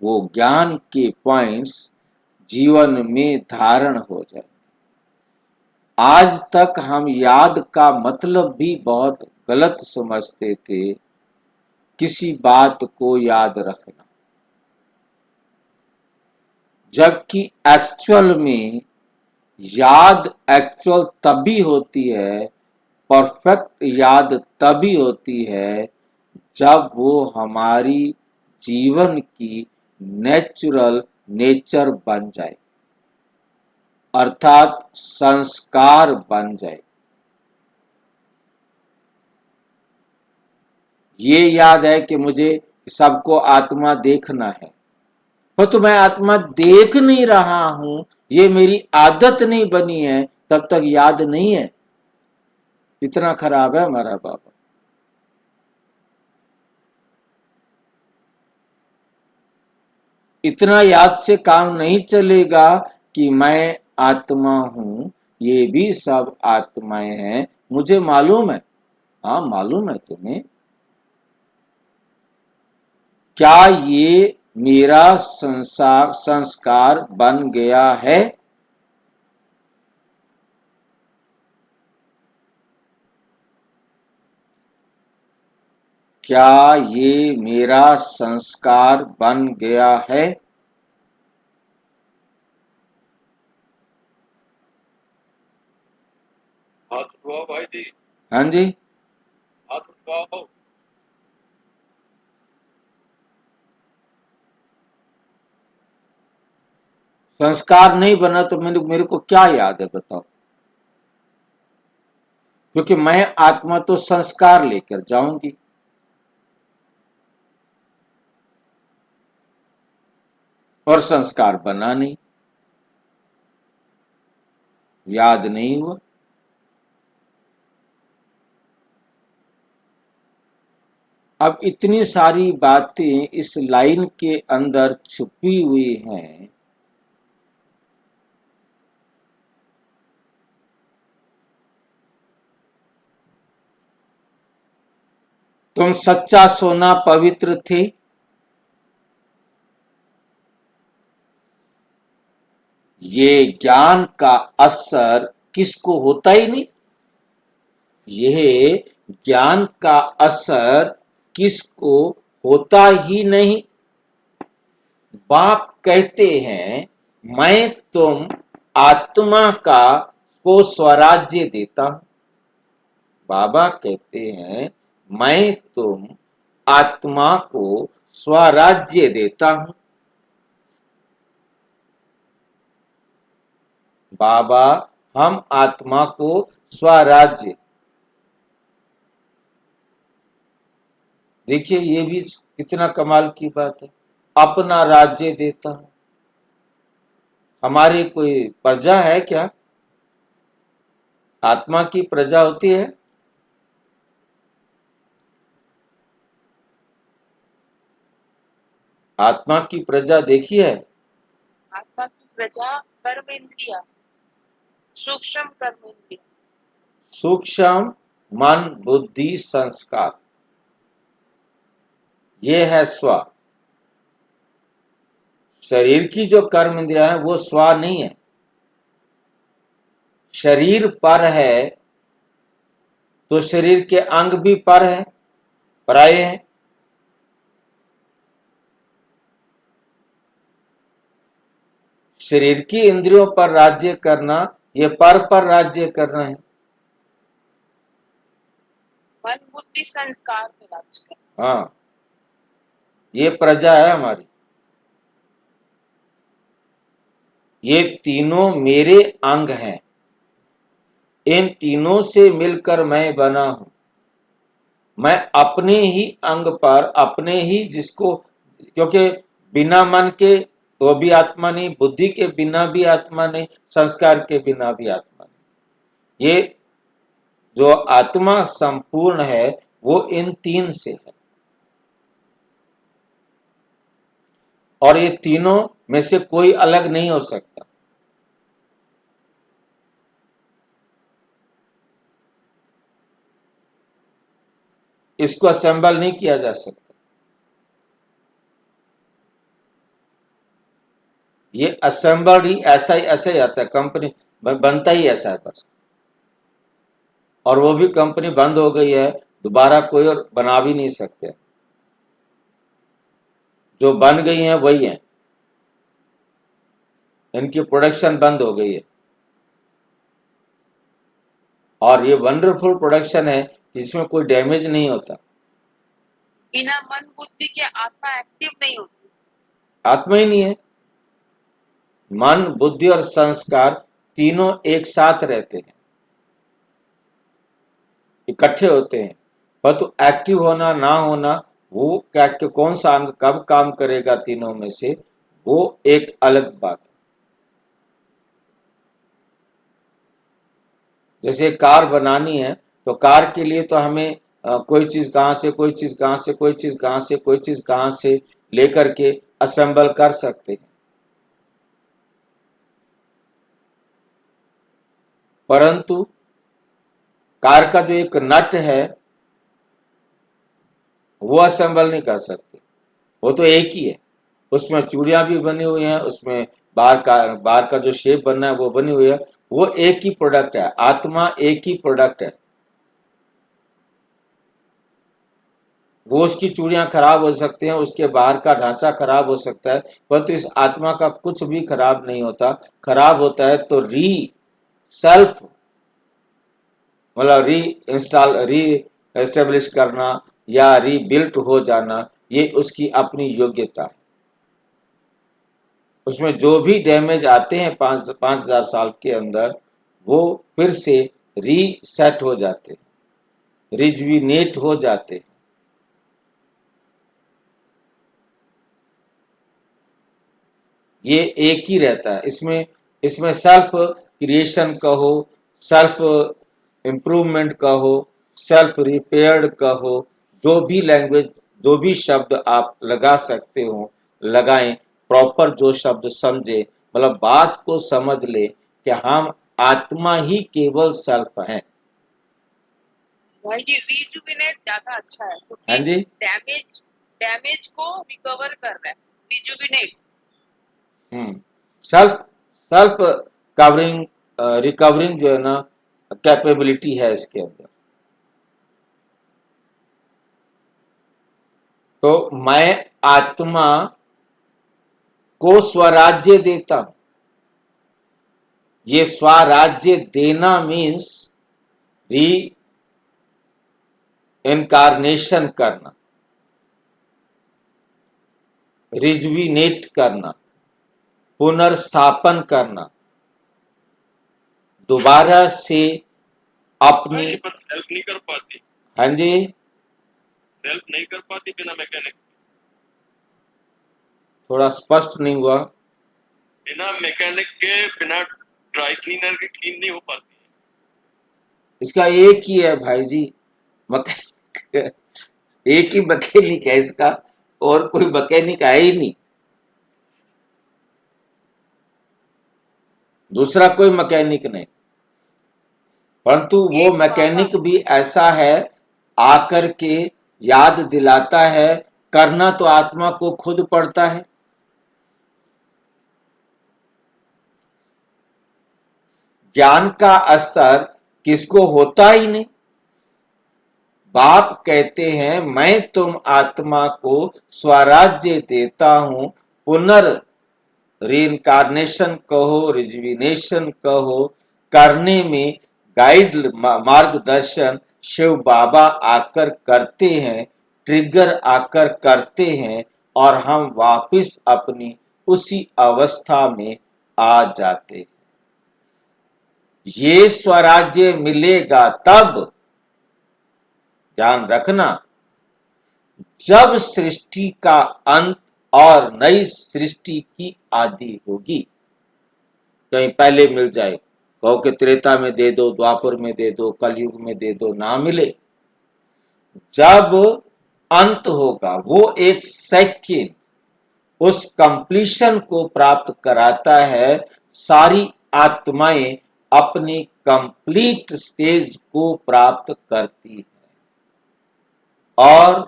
वो ज्ञान के पॉइंट्स जीवन में धारण हो जाए। आज तक हम याद का मतलब भी बहुत गलत समझते थे, किसी बात को याद रखना, जबकि एक्चुअल में याद एक्चुअल तभी होती है, परफेक्ट याद तभी होती है जब वो हमारी जीवन की नेचुरल नेचर बन जाए, अर्थात संस्कार बन जाए। ये याद है कि मुझे सबको आत्मा देखना है, तो मैं आत्मा देख नहीं रहा हूं, ये मेरी आदत नहीं बनी है, तब तक याद नहीं है। इतना खराब है हमारा बाबा। इतना याद से काम नहीं चलेगा कि मैं आत्मा हूं, ये भी सब आत्माएं हैं, मुझे मालूम है। हाँ, मालूम है तुम्हें। क्या ये मेरा संस्कार बन गया है? क्या ये मेरा संस्कार बन गया है? हाथ उठवाओ भाई जी, हाँ जी, हाथ उठवाओ। संस्कार नहीं बना तो मेरे को क्या याद है बताओ? क्योंकि मैं आत्मा तो संस्कार लेकर जाऊंगी। और संस्कार बना नहीं, याद नहीं हुआ। अब इतनी सारी बातें इस लाइन के अंदर छुपी हुई हैं। तुम सच्चा सोना पवित्र थे, ये ज्ञान का असर किसको होता ही नहीं। यह ज्ञान का असर किसको होता ही नहीं। बाप कहते हैं मैं तुम आत्मा को स्वराज्य देता हूं। बाबा कहते हैं मैं तुम आत्मा को स्वराज्य देता हूं। बाबा हम आत्मा को स्वराज्य, देखिए ये भी कितना कमाल की बात है, अपना राज्य देता हूं। हमारी कोई प्रजा है क्या? आत्मा की प्रजा होती है? आत्मा की प्रजा देखी है? आत्मा की प्रजा कर्म इंद्रिया, सूक्ष्म कर्म इंद्रिया। सूक्ष्म मन बुद्धि संस्कार, ये है स्व। शरीर की जो कर्म इंद्रिया है वो स्व नहीं है। शरीर पर है तो शरीर के अंग भी पर है, पराये हैं। शरीर की इंद्रियों पर राज्य करना, ये पर राज्य कर रहे हैं। मन बुद्धि संस्कार पे राज्य कर। हाँ, ये प्रजा है हमारी। ये तीनों मेरे अंग हैं। इन तीनों से मिलकर मैं बना हूं। मैं अपने ही अंग पर अपने ही जिसको, क्योंकि बिना मन के तो भी आत्मा नहीं, बुद्धि के बिना भी आत्मा नहीं, संस्कार के बिना भी आत्मा नहीं। ये जो आत्मा संपूर्ण है वो इन तीन से है, और ये तीनों में से कोई अलग नहीं हो सकता। इसको असेंबल नहीं किया जा सकता। ये असेंबल्ड ही ऐसा ही आता है, कंपनी बनता ही ऐसा है बस। और वो भी कंपनी बंद हो गई है, दोबारा कोई और बना भी नहीं सकते। जो बन गई हैं वही हैं, इनकी प्रोडक्शन बंद हो गई है। और ये वंडरफुल प्रोडक्शन है जिसमें कोई डैमेज नहीं होता। बिना मन बुद्धि के आत्मा एक्टिव नहीं होती। आत्मा ही नहीं है। मन, बुद्धि और संस्कार तीनों एक साथ रहते हैं, इकट्ठे होते हैं, परंतु एक्टिव होना ना होना, वो क्या कौन सा अंग कब काम करेगा तीनों में से, वो एक अलग बात है। जैसे कार बनानी है तो कार के लिए तो हमें कोई चीज कहां से, कोई चीज कहां से, कोई चीज कहां से, कोई चीज कहां से लेकर के असेंबल कर सकते हैं। परंतु कार का जो एक नट है वो असेंबल नहीं कर सकते। वो तो एक ही है, उसमें चूड़ियां भी बनी हुई हैं, उसमें बार का जो शेप बनना है वो बनी हुई है। वो एक ही प्रोडक्ट है, आत्मा एक ही प्रोडक्ट है। वो उसकी चूड़ियां खराब हो सकती हैं, उसके बाहर का ढांचा खराब हो सकता है, परंतु इस आत्मा का कुछ भी खराब नहीं होता। खराब होता है तो सेल्फ मतलब री एस्टेब्लिश करना या रीबिल्ट हो जाना, ये उसकी अपनी योग्यता है। उसमें जो भी डैमेज आते हैं 5,000 साल के अंदर, वो फिर से रीसेट हो जाते हैं, रिजुविनेट हो जाते हैं। ये एक ही रहता है। इसमें सेल्फ क्रिएशन कहो, सेल्फ इम्प्रूवमेंट कहो, सेल्फ रिपेयर्ड कहो, जो भी लैंग्वेज, जो भी शब्द आप लगा सकते हो लगाएं। प्रॉपर जो शब्द समझे, मतलब बात को समझ ले कि हम आत्मा ही केवल सेल्फ हैं। भाई जी रिजुविनेट ज्यादा अच्छा है, हाँ जी, डैमेज को रिकवर कर रहा है rejuvenate. Self self covering recovering जो है ना, कैपेबिलिटी है इसके अंदर। तो मैं आत्मा को स्वराज्य देता हूं। ये स्वराज्य देना मीन्स री इनकारनेशन करना, रिजुविनेट करना, पुनर्स्थापन करना, दोबारा से अपनी। पर सेल्फ नहीं कर पाती, हाँ जी, सेल्फ नहीं कर पाती बिना मैकेनिक। थोड़ा स्पष्ट नहीं हुआ। बिना मैकेनिक के, बिना ड्राई क्लीनर के क्लीन नहीं हो पाती। इसका एक ही है भाई जी, मैकेनिक एक ही मैकेनिक है इसका, और कोई मैकेनिक है ही नहीं। दूसरा कोई मैकेनिक नहीं। परंतु वो मैकेनिक भी ऐसा है, आकर के याद दिलाता है। करना तो आत्मा को खुद पड़ता है। ज्ञान का असर किसको होता ही नहीं। बाप कहते हैं मैं तुम आत्मा को स्वराज्य देता हूं, पुनर् रीइंकारनेशन कहो, रिजुविनेशन कहो, करने में गाइड मार्गदर्शन शिव बाबा आकर करते हैं, ट्रिगर आकर करते हैं और हम वापस अपनी उसी अवस्था में आ जाते हैं। ये स्वराज्य मिलेगा तब, ध्यान रखना, जब सृष्टि का अंत और नई सृष्टि की आदि होगी। कहीं पहले मिल जाए, कहो कि त्रेता में दे दो, द्वापर में दे दो, कलयुग में दे दो, ना मिले। जब अंत होगा, वो एक सेकंड उस कंप्लीशन को प्राप्त कराता है। सारी आत्माएं अपनी कंप्लीट स्टेज को प्राप्त करती है और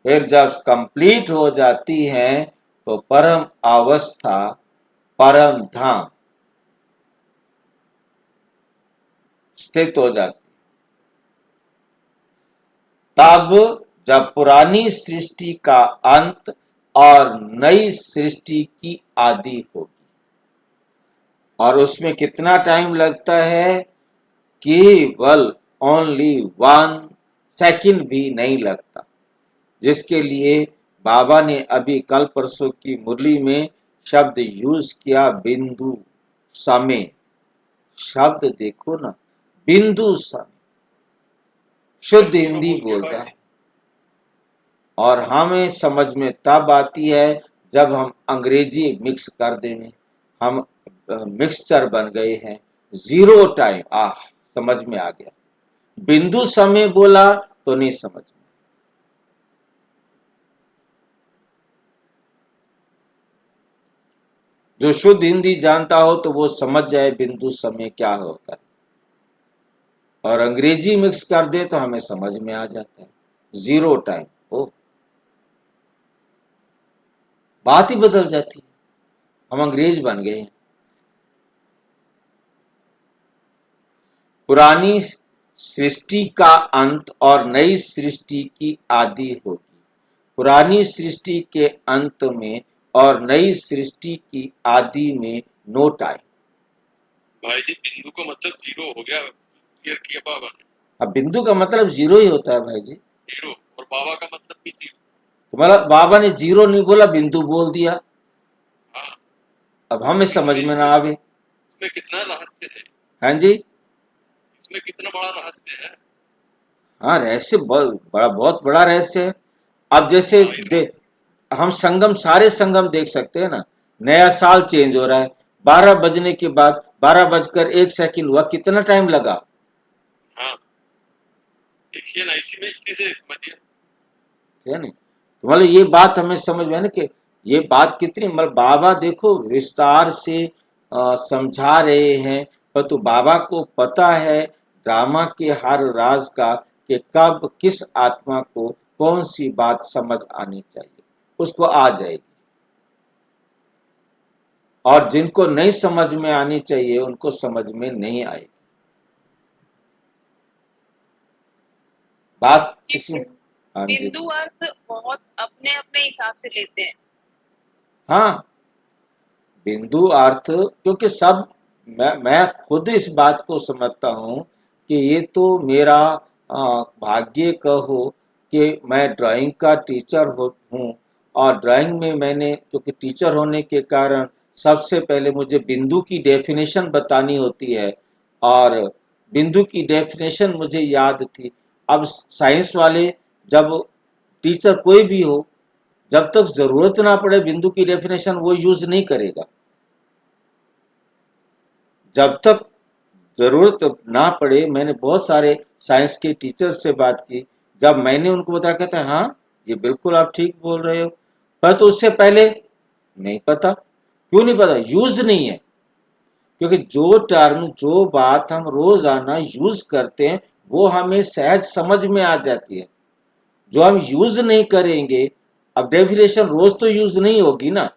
फिर जब कंप्लीट हो जाती हैं तो परम अवस्था, परम धाम स्थित हो जाती। तब जब पुरानी सृष्टि का अंत और नई सृष्टि की आदि होगी, और उसमें कितना टाइम लगता है? केवल ओनली 1 सेकंड भी नहीं लगता, जिसके लिए बाबा ने अभी कल परसों की मुरली में शब्द यूज किया, बिंदु समय। शब्द देखो ना, बिंदु समय, शुद्ध हिंदी बोलता है। और हमें समझ में तब आती है जब हम अंग्रेजी मिक्स कर देंगे। हम मिक्सचर बन गए हैं। जीरो टाइम, समझ में आ गया। बिंदु समय बोला तो नहीं समझ में। जो शुद्ध हिंदी जानता हो तो वो समझ जाए बिंदु समय क्या होता है, और अंग्रेजी मिक्स कर दे तो हमें समझ में आ जाता है। जीरो टाइम, ओ बात ही बदल जाती है। हम अंग्रेज बन गए हैं। पुरानी सृष्टि का अंत और नई सृष्टि की आदि होगी। पुरानी सृष्टि के अंत में और नई सृष्टि की आदि में नो टाइम। भाई जी, बिंदु का मतलब जीरो हो गया, क्लियर किया बाबा ने। अब बिंदु का मतलब जीरो ही होता है भाई जी। जीरो, और बाबा का मतलब भी जीरो। तो मतलब बाबा ने जीरो नहीं बोला, बिंदु बोल दिया। हाँ, अब हमें समझ में ना आवे। इसमें कितना रहस्य है? हाँ जी, इसमें कितना बड़ा रहस्य है? हाँ, रहस्य बहुत बड़ा रहस्य है। अब जैसे हम संगम, सारे संगम देख सकते हैं ना। नया साल चेंज हो रहा है, 12 बजने के बाद 12:01 हुआ, कितना टाइम लगा? हाँ, देखिए ना, इसी में इसी से समझिए। है नहीं? तो मतलब ये बात हमें समझ में है ना कि ये बात कितनी, मतलब बाबा देखो विस्तार से समझा रहे हैं, पर तो बाबा को पता है ड्रामा के हर राज का कि कब किस आत्मा को कौन सी बात समझ आनी चाहिए, उसको आ जाएगी। और जिनको नहीं समझ में आनी चाहिए उनको समझ में नहीं आएगी। बात किसी, हाँ जी, बिंदु अर्थ बहुत अपने अपने हिसाब से लेते हैं। हाँ, बिंदु अर्थ, क्योंकि सब मैं खुद इस बात को समझता हूँ कि ये तो मेरा भाग्य कहो कि मैं ड्राइंग का टीचर हूँ, और ड्राइंग में मैंने, क्योंकि टीचर होने के कारण सबसे पहले मुझे बिंदु की डेफिनेशन बतानी होती है, और बिंदु की डेफिनेशन मुझे याद थी। अब साइंस वाले, जब टीचर कोई भी हो, जब तक जरूरत ना पड़े बिंदु की डेफिनेशन वो यूज नहीं करेगा। जब तक जरूरत ना पड़े, मैंने बहुत सारे साइंस के टीचर से बात की, जब मैंने उनको बताया, कहते हैं हाँ ये बिल्कुल आप ठीक बोल रहे हो, पर तो उससे पहले नहीं पता। क्यों नहीं पता? यूज नहीं है। क्योंकि जो टर्म, जो बात हम रोजाना यूज करते हैं वो हमें सहज समझ में आ जाती है। जो हम यूज नहीं करेंगे, अब डेफिनेशन रोज तो यूज नहीं होगी ना।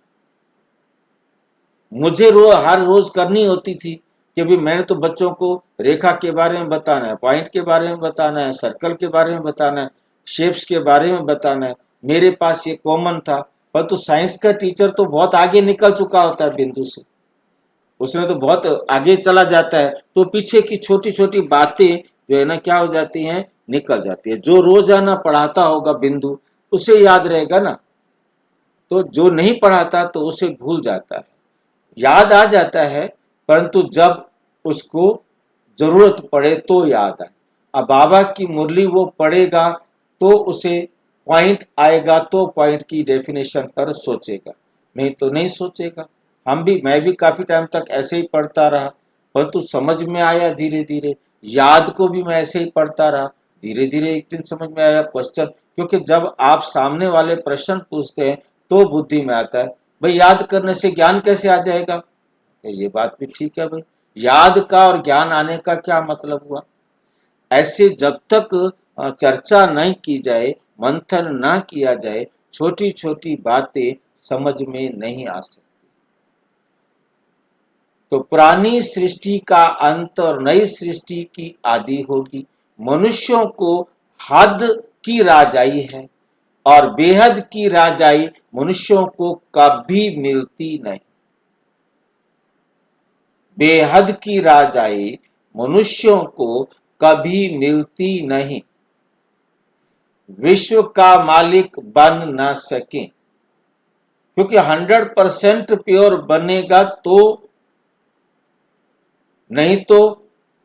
मुझे हर रोज करनी होती थी कि भी मैंने तो बच्चों को रेखा के बारे में बताना है, पॉइंट के बारे में बताना है, सर्कल के बारे में बताना है, शेप्स के बारे में बताना है। मेरे पास ये कॉमन था। पर तो साइंस का टीचर तो बहुत आगे निकल चुका होता है बिंदु से, उसने तो बहुत आगे चला जाता है, तो पीछे की छोटी छोटी बातें जो है ना क्या हो जाती हैं, निकल जाती है। जो रोजाना पढ़ाता होगा बिंदु उसे याद रहेगा ना, तो जो नहीं पढ़ाता तो उसे भूल जाता है। याद आ जाता है परंतु जब उसको जरूरत पड़े तो याद आए। अब बाबा की मुरली वो पढ़ेगा तो उसे पॉइंट आएगा तो पॉइंट की डेफिनेशन पर सोचेगा, नहीं तो नहीं सोचेगा। मैं भी काफी टाइम तक ऐसे ही पढ़ता रहा परंतु समझ में आया धीरे धीरे। याद को भी मैं ऐसे ही पढ़ता रहा, धीरे धीरे एक दिन समझ में आया क्वेश्चन, क्योंकि जब आप सामने वाले प्रश्न पूछते हैं तो बुद्धि में आता है भाई याद करने से ज्ञान कैसे आ जाएगा। ये बात भी ठीक है भाई, याद का और ज्ञान आने का क्या मतलब हुआ। ऐसे जब तक चर्चा नहीं की जाए, मंथन ना किया जाए, छोटी छोटी बातें समझ में नहीं आ सकती। तो पुरानी सृष्टि का अंत और नई सृष्टि की आदि होगी। मनुष्यों को हद की राजाई है और बेहद की राजाई मनुष्यों को कभी मिलती नहीं। बेहद की राजाई मनुष्यों को कभी मिलती नहीं। विश्व का मालिक बन न सके, क्योंकि 100% प्योर बनेगा तो, नहीं तो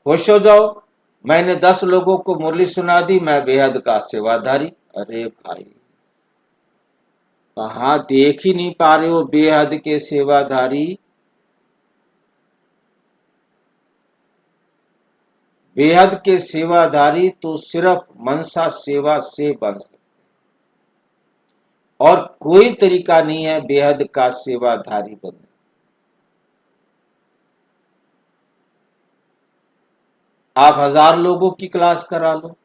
खुश हो जाओ मैंने 10 लोगों को मुरली सुना दी, मैं बेहद का सेवाधारी। अरे भाई कहाँ देख ही नहीं पा रहे हो बेहद के सेवाधारी। बेहद के सेवाधारी तो सिर्फ मनसा सेवा से बन सकते, और कोई तरीका नहीं है बेहद का सेवाधारी बनने। आप 1000 लोगों की क्लास करा लो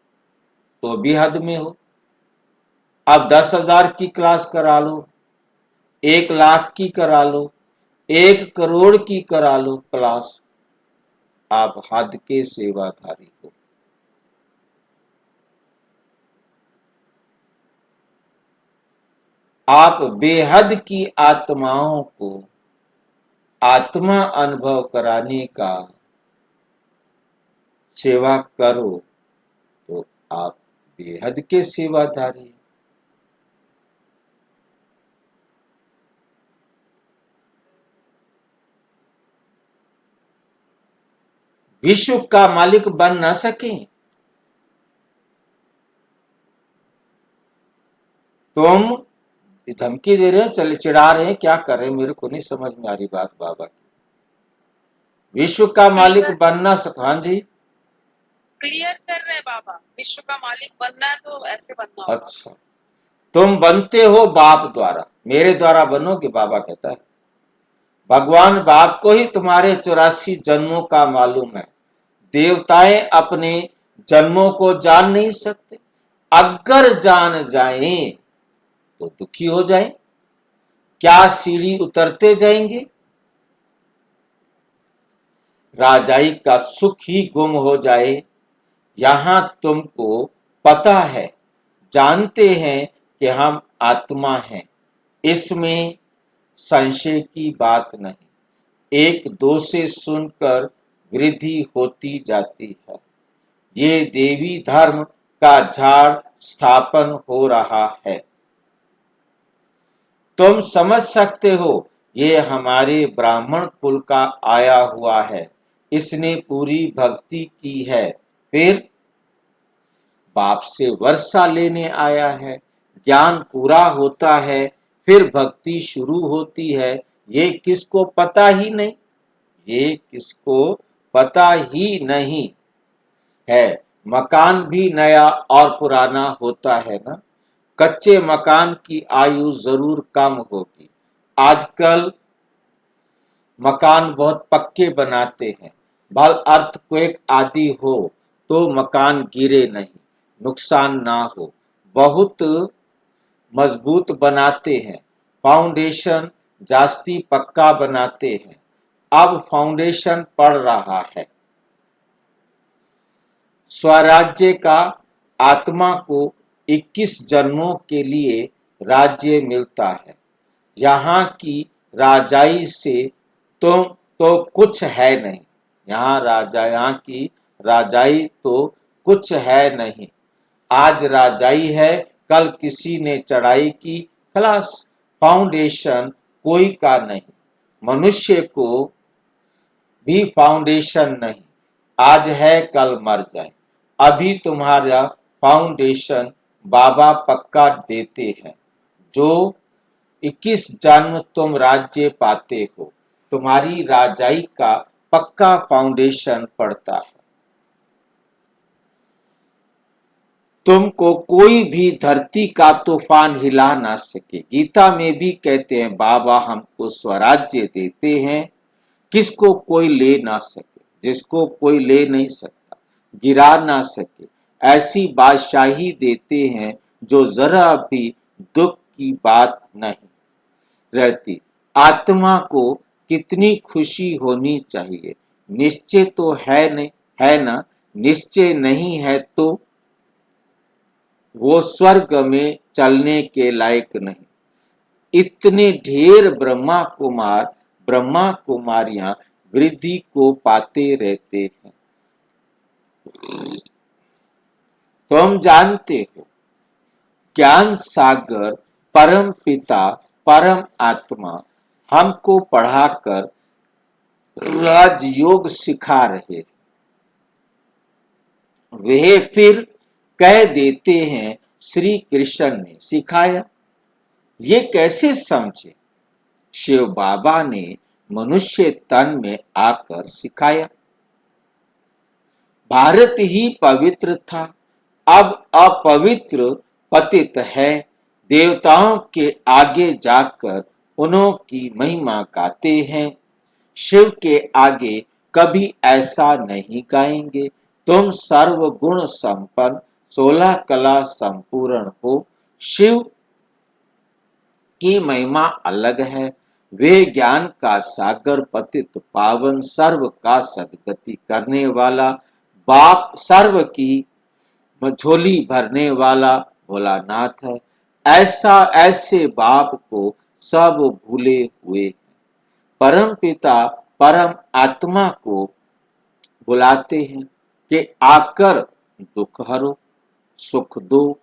तो बेहद में हो, आप 10,000 की क्लास करा लो, 1 लाख की करा लो, 1 करोड़ की करा लो क्लास, आप हद के सेवाधारी हो। आप बेहद की आत्माओं को आत्मा अनुभव कराने का सेवा करो तो आप बेहद के सेवाधारी। विश्व का मालिक बन ना सके, तुम धमकी दे रहे हो, चले चिढ़ा रहे हैं, क्या कर रहे हैं, मेरे को नहीं समझ में आ रही बात बाबा की। विश्व का मालिक बनना हाँ जी क्लियर कर रहे हैं बाबा, विश्व का मालिक बनना है तो ऐसे बनना होगा। अच्छा, तुम बनते हो बाप द्वारा, मेरे द्वारा बनोगे बाबा कहता है। भगवान बाप को ही तुम्हारे 84 जन्मों का मालूम है। देवताएं अपने जन्मों को जान नहीं सकते, अगर जान जाएं तो दुखी हो जाएं, क्या सीढ़ी उतरते जाएंगे, राजाई का सुख ही गुम हो जाए। यहां तुमको पता है, जानते हैं कि हम आत्मा हैं, इसमें संशय की बात नहीं। एक दो से सुनकर वृद्धि होती जाती है। ये देवी धर्म का झाड़ स्थापन हो रहा है। तुम समझ सकते हो ये हमारे ब्राह्मण कुल का आया हुआ है, इसने पूरी भक्ति की है, फिर बाप से वर्षा लेने आया है, ज्ञान पूरा होता है, फिर भक्ति शुरू होती है। ये किसको पता ही नहीं, ये किसको पता ही नहीं है। मकान भी नया और पुराना होता है ना, कच्चे मकान की आयु जरूर कम होगी। आजकल मकान बहुत पक्के बनाते हैं, भल अर्थक्वेक आदि हो तो मकान गिरे नहीं, नुकसान ना हो, बहुत मजबूत बनाते हैं, फाउंडेशन जास्ती पक्का बनाते हैं। अब फाउंडेशन पड़ रहा है। स्वराज्य का आत्मा को 21 जन्मों के लिए राज्य मिलता है। यहाँ की राजाई से तो कुछ है नहीं, यहाँ की राजाई तो कुछ है नहीं। आज राजाई है, कल किसी ने चढ़ाई की, खलास, फाउंडेशन कोई का नहीं। मनुष्य को भी फाउंडेशन नहीं, आज है कल मर जाए। अभी तुम्हारा फाउंडेशन बाबा पक्का देते हैं। जो 21 जन्म तुम राज्य पाते हो, तुम्हारी राजाई का पक्का फाउंडेशन पड़ता है। तुमको कोई भी धरती का तूफान हिला ना सके। गीता में भी कहते हैं बाबा हमको स्वराज्य देते हैं, किसको कोई ले ना सके, जिसको कोई ले नहीं सकता, गिरा ना सके। ऐसी बादशाही देते हैं जो जरा भी दुख की बात नहीं रहती। आत्मा को कितनी खुशी होनी चाहिए। निश्चय तो है नहीं, है ना? निश्चय नहीं है तो वो स्वर्ग में चलने के लायक नहीं। इतने ढेर ब्रह्मा कुमारियां वृद्धि को पाते रहते हैं। तुम जानते हो, ज्ञान सागर परम पिता परम आत्मा हमको पढ़ाकर राजयोग सिखा रहे। वे फिर कह देते हैं श्री कृष्ण ने सिखाया। ये कैसे समझे? शिव बाबा ने मनुष्य तन में आकर सिखाया। भारत ही पवित्र था, अब अपवित्र पतित है। देवताओं के आगे जाकर उन्हों की महिमा गाते हैं, शिव के आगे कभी ऐसा नहीं गाएंगे। तुम सर्व गुण संपन्न 16 कला संपूर्ण हो। शिव की महिमा अलग है। वे ज्ञान का सागर पतित पावन सर्व का सदगति करने वाला बाप सर्व की झोली भरने वाला भोलानाथ है। ऐसे बाप को सब भूले हुए परम पिता परम आत्मा को बुलाते हैं कि आकर दुख हरो, सुख दो।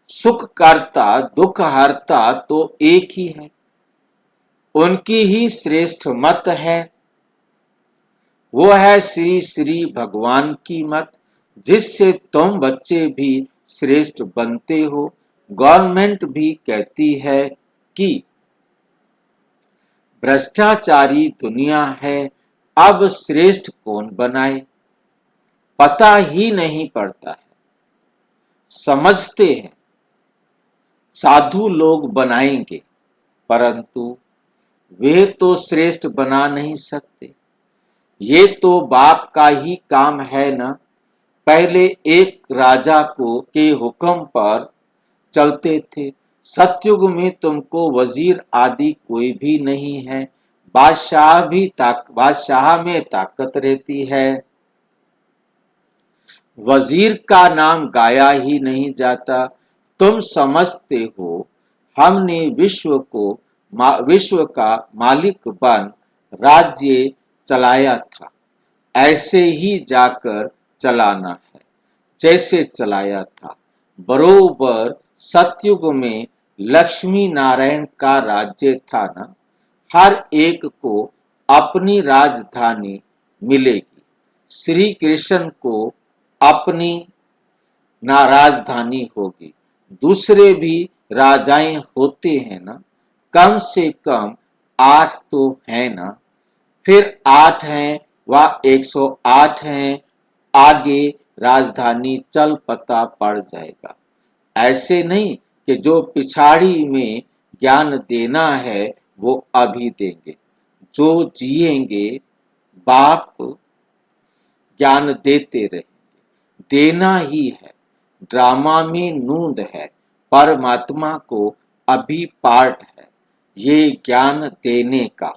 सुख करता दुख हरता तो एक ही है, उनकी ही श्रेष्ठ मत है। वो है श्री श्री भगवान की मत, जिससे तुम बच्चे भी श्रेष्ठ बनते हो। गवर्नमेंट भी कहती है कि भ्रष्टाचारी दुनिया है, अब श्रेष्ठ कौन बनाए? पता ही नहीं पड़ता है। समझते हैं साधु लोग बनाएंगे, परंतु वे तो श्रेष्ठ बना नहीं सकते। ये तो बाप का ही काम है ना। पहले एक राजा के हुक्म पर चलते थे। सतयुग में तुमको वजीर आदि कोई भी नहीं है। बादशाह में ताकत रहती है। वजीर का नाम गाया ही नहीं जाता। तुम समझते हो हमने विश्व का मालिक बन राज्य चलाया था, ऐसे ही जाकर चलाना है जैसे चलाया था। बरोबर सतयुग में लक्ष्मी नारायण का राज्य था ना। हर एक को अपनी राजधानी मिलेगी। श्री कृष्ण को अपनी राजधानी होगी। दूसरे भी राजाएं होते हैं ना, कम से कम 8 तो है ना। फिर 8 हैं व 108 हैं, आगे राजधानी चल पता पड़ जाएगा। ऐसे नहीं कि जो पिछाड़ी में ज्ञान देना है वो अभी देंगे। जो जिएंगे बाप ज्ञान देते रहेंगे। देना ही है। ड्रामा में नूंद है, परमात्मा को अभी पार्ट है। ये ज्ञान देने का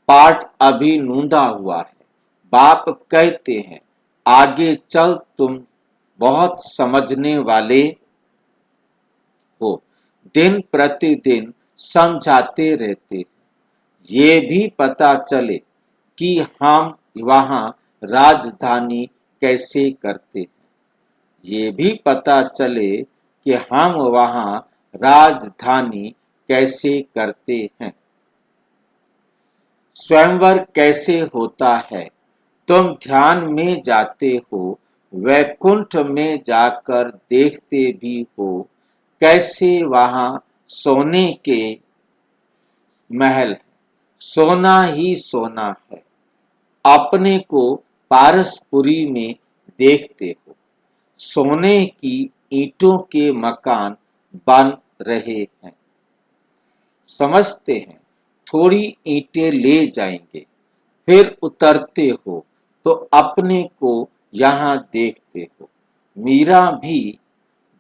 पार्ट अभी नूंदा हुआ है। बाप कहते हैं आगे चल तुम बहुत समझने वाले हो। दिन प्रतिदिन समझाते रहते हैं। ये भी पता चले कि हम वहां राजधानी कैसे करते हैं, ये भी पता चले कि हम वहाँ राजधानी कैसे करते हैं। स्वयंवर कैसे होता है, तुम ध्यान में जाते हो, वैकुंठ में जाकर देखते भी हो, कैसे वहाँ सोने के महल है, सोना ही सोना है। अपने को पारसपुरी में देखते हो, सोने की ईंटों के मकान बन रहे हैं। समझते हैं थोड़ी ईंटें ले जाएंगे, फिर उतरते हो तो अपने को यहाँ देखते हो। मीरा भी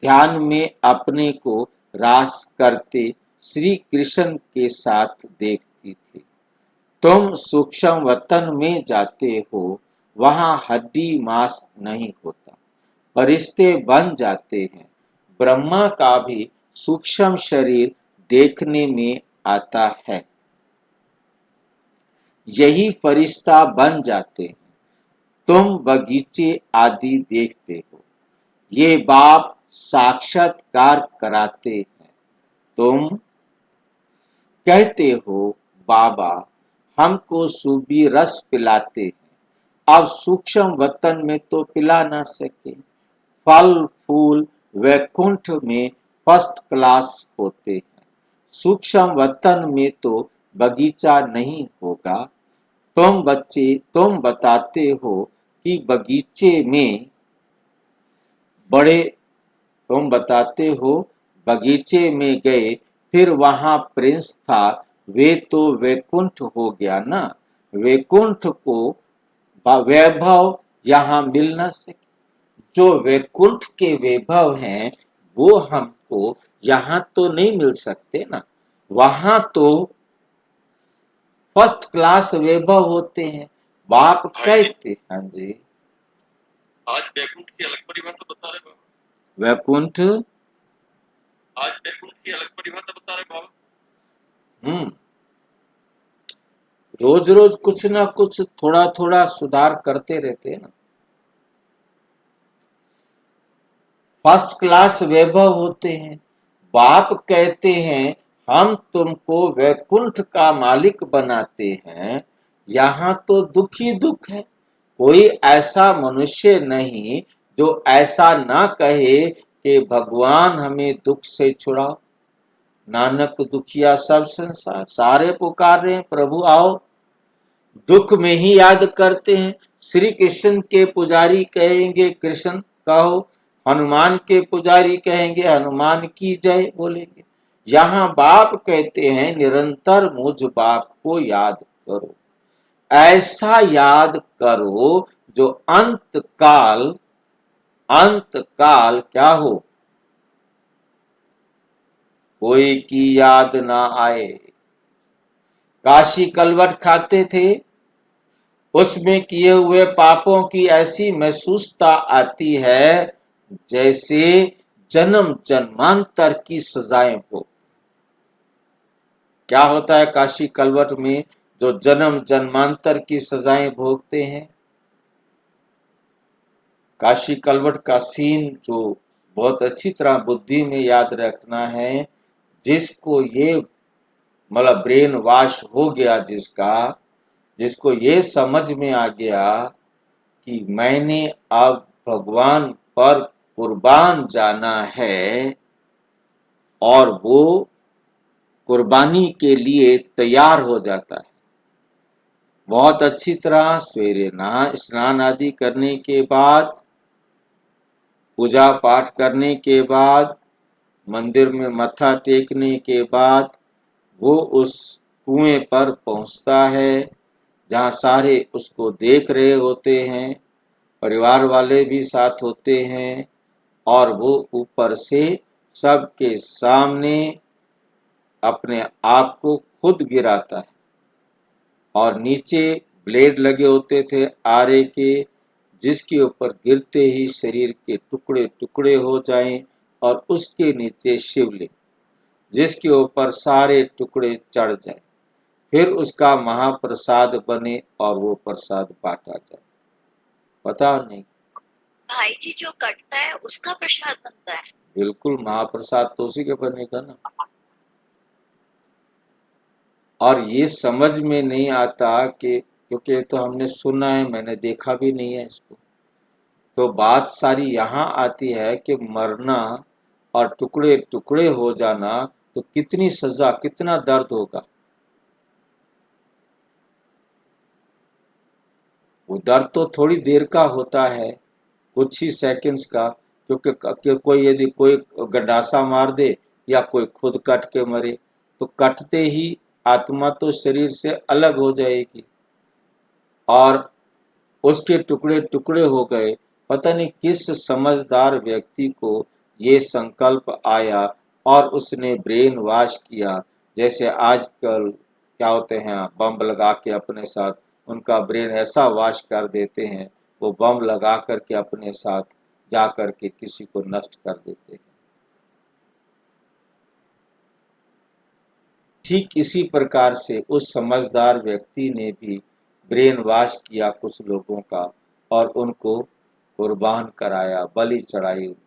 ध्यान में अपने को रास करते श्री कृष्ण के साथ देखती थी। तुम सूक्ष्म वतन में जाते हो, वहाँ हड्डी मांस नहीं होता, फरिश्ते बन जाते हैं। ब्रह्मा का भी सूक्ष्म शरीर देखने में आता है, यही फरिश्ता बन जाते हैं। तुम बगीचे आदि देखते हो, ये बाप साक्षात्कार कराते हैं। तुम कहते हो बाबा हमको सूबी रस पिलाते हैं, अब सूक्ष्म वतन में तो पिला ना सके। फल फूल वैकुंठ में फर्स्ट क्लास होते हैं, सूक्ष्म वतन में तो बगीचा नहीं होगा। तुम बच्चे तुम बताते हो कि बगीचे में बड़े, तुम बताते हो बगीचे में गए, फिर वहां प्रिंस था, वे तो वैकुंठ हो गया ना। वैकुंठ को वैभव यहाँ मिल न सके, जो वैकुंठ के वैभव हैं वो हमको यहाँ तो नहीं मिल सकते ना। वहां तो फर्स्ट क्लास वैभव होते हैं। बाप कहते, हाँ जी, आज वैकुंठ की अलग परिभाषा बता रहे बाबा, वैकुंठ आज वैकुंठ की अलग परिभाषा बता रहे बाबा। रोज रोज कुछ ना कुछ थोड़ा थोड़ा सुधार करते रहते हैं ना। फर्स्ट क्लास वैभव होते हैं। बाप कहते हैं हम तुमको वैकुंठ का मालिक बनाते हैं, यहाँ तो दुख ही दुख है। कोई ऐसा मनुष्य नहीं जो ऐसा ना कहे कि भगवान हमें दुख से छुड़ाओ। नानक दुखिया सब संसार, सारे पुकार रहे हैं प्रभु आओ। दुख में ही याद करते हैं। श्री कृष्ण के पुजारी कहेंगे कृष्ण कहो, हनुमान के पुजारी कहेंगे हनुमान की जय बोलेंगे। यहाँ बाप कहते हैं निरंतर मुझ बाप को याद करो, ऐसा याद करो जो अंत काल क्या हो, कोई की याद ना आए। काशी कलवट खाते थे, उसमें किए हुए पापों की ऐसी महसूसता आती है जैसे जन्म जन्मांतर की सजाएं हो। क्या होता है काशी कलवट में जो जन्म जन्मांतर की सजाएं भोगते हैं? काशी कलवट का सीन जो बहुत अच्छी तरह बुद्धि में याद रखना है, जिसको ये मतलब ब्रेन वॉश हो गया, जिसको ये समझ में आ गया कि मैंने अब भगवान पर कुर्बान जाना है और वो कुर्बानी के लिए तैयार हो जाता है। बहुत अच्छी तरह सवेरे नहा स्नान आदि करने के बाद, पूजा पाठ करने के बाद, मंदिर में मत्था टेकने के बाद वो उस कुएं पर पहुंचता है जहां सारे उसको देख रहे होते हैं, परिवार वाले भी साथ होते हैं, और वो ऊपर से सबके सामने अपने आप को खुद गिराता है और नीचे ब्लेड लगे होते थे आरे के, जिसके ऊपर गिरते ही शरीर के टुकड़े टुकड़े हो जाएं, और उसके नीचे शिवलिंग जिसके ऊपर सारे टुकड़े चढ़ जाए, फिर उसका महाप्रसाद बने और वो प्रसाद बांटा जाए। पता नहीं भाई जी जो कटता है उसका प्रसाद बनता है। बिल्कुल, महाप्रसाद तो उसी के बनेगा ना। और ये समझ में नहीं आता कि क्योंकि ये तो हमने सुना है, मैंने देखा भी नहीं है इसको। तो बात सारी यहाँ आती है कि मरना और टुकड़े टुकड़े हो जाना, तो कितनी सजा, कितना दर्द होगा। वो दर्द तो थोड़ी देर का होता है, कुछ ही सेकंड्स का, क्योंकि कोई यदि कोई गंडासा मार दे या कोई खुद कट के मरे, तो कटते ही आत्मा तो शरीर से अलग हो जाएगी और उसके टुकड़े टुकड़े हो गए। पता नहीं किस समझदार व्यक्ति को ये संकल्प आया और उसने ब्रेन वॉश किया। जैसे आजकल क्या होते हैं, बम लगा के अपने साथ उनका ब्रेन ऐसा वॉश कर देते हैं, वो बम लगा करके अपने साथ जा करके किसी को नष्ट कर देते हैं। ठीक इसी प्रकार से उस समझदार व्यक्ति ने भी ब्रेन वॉश किया कुछ लोगों का और उनको कुर्बान कराया, बलि चढ़ाई उनकी।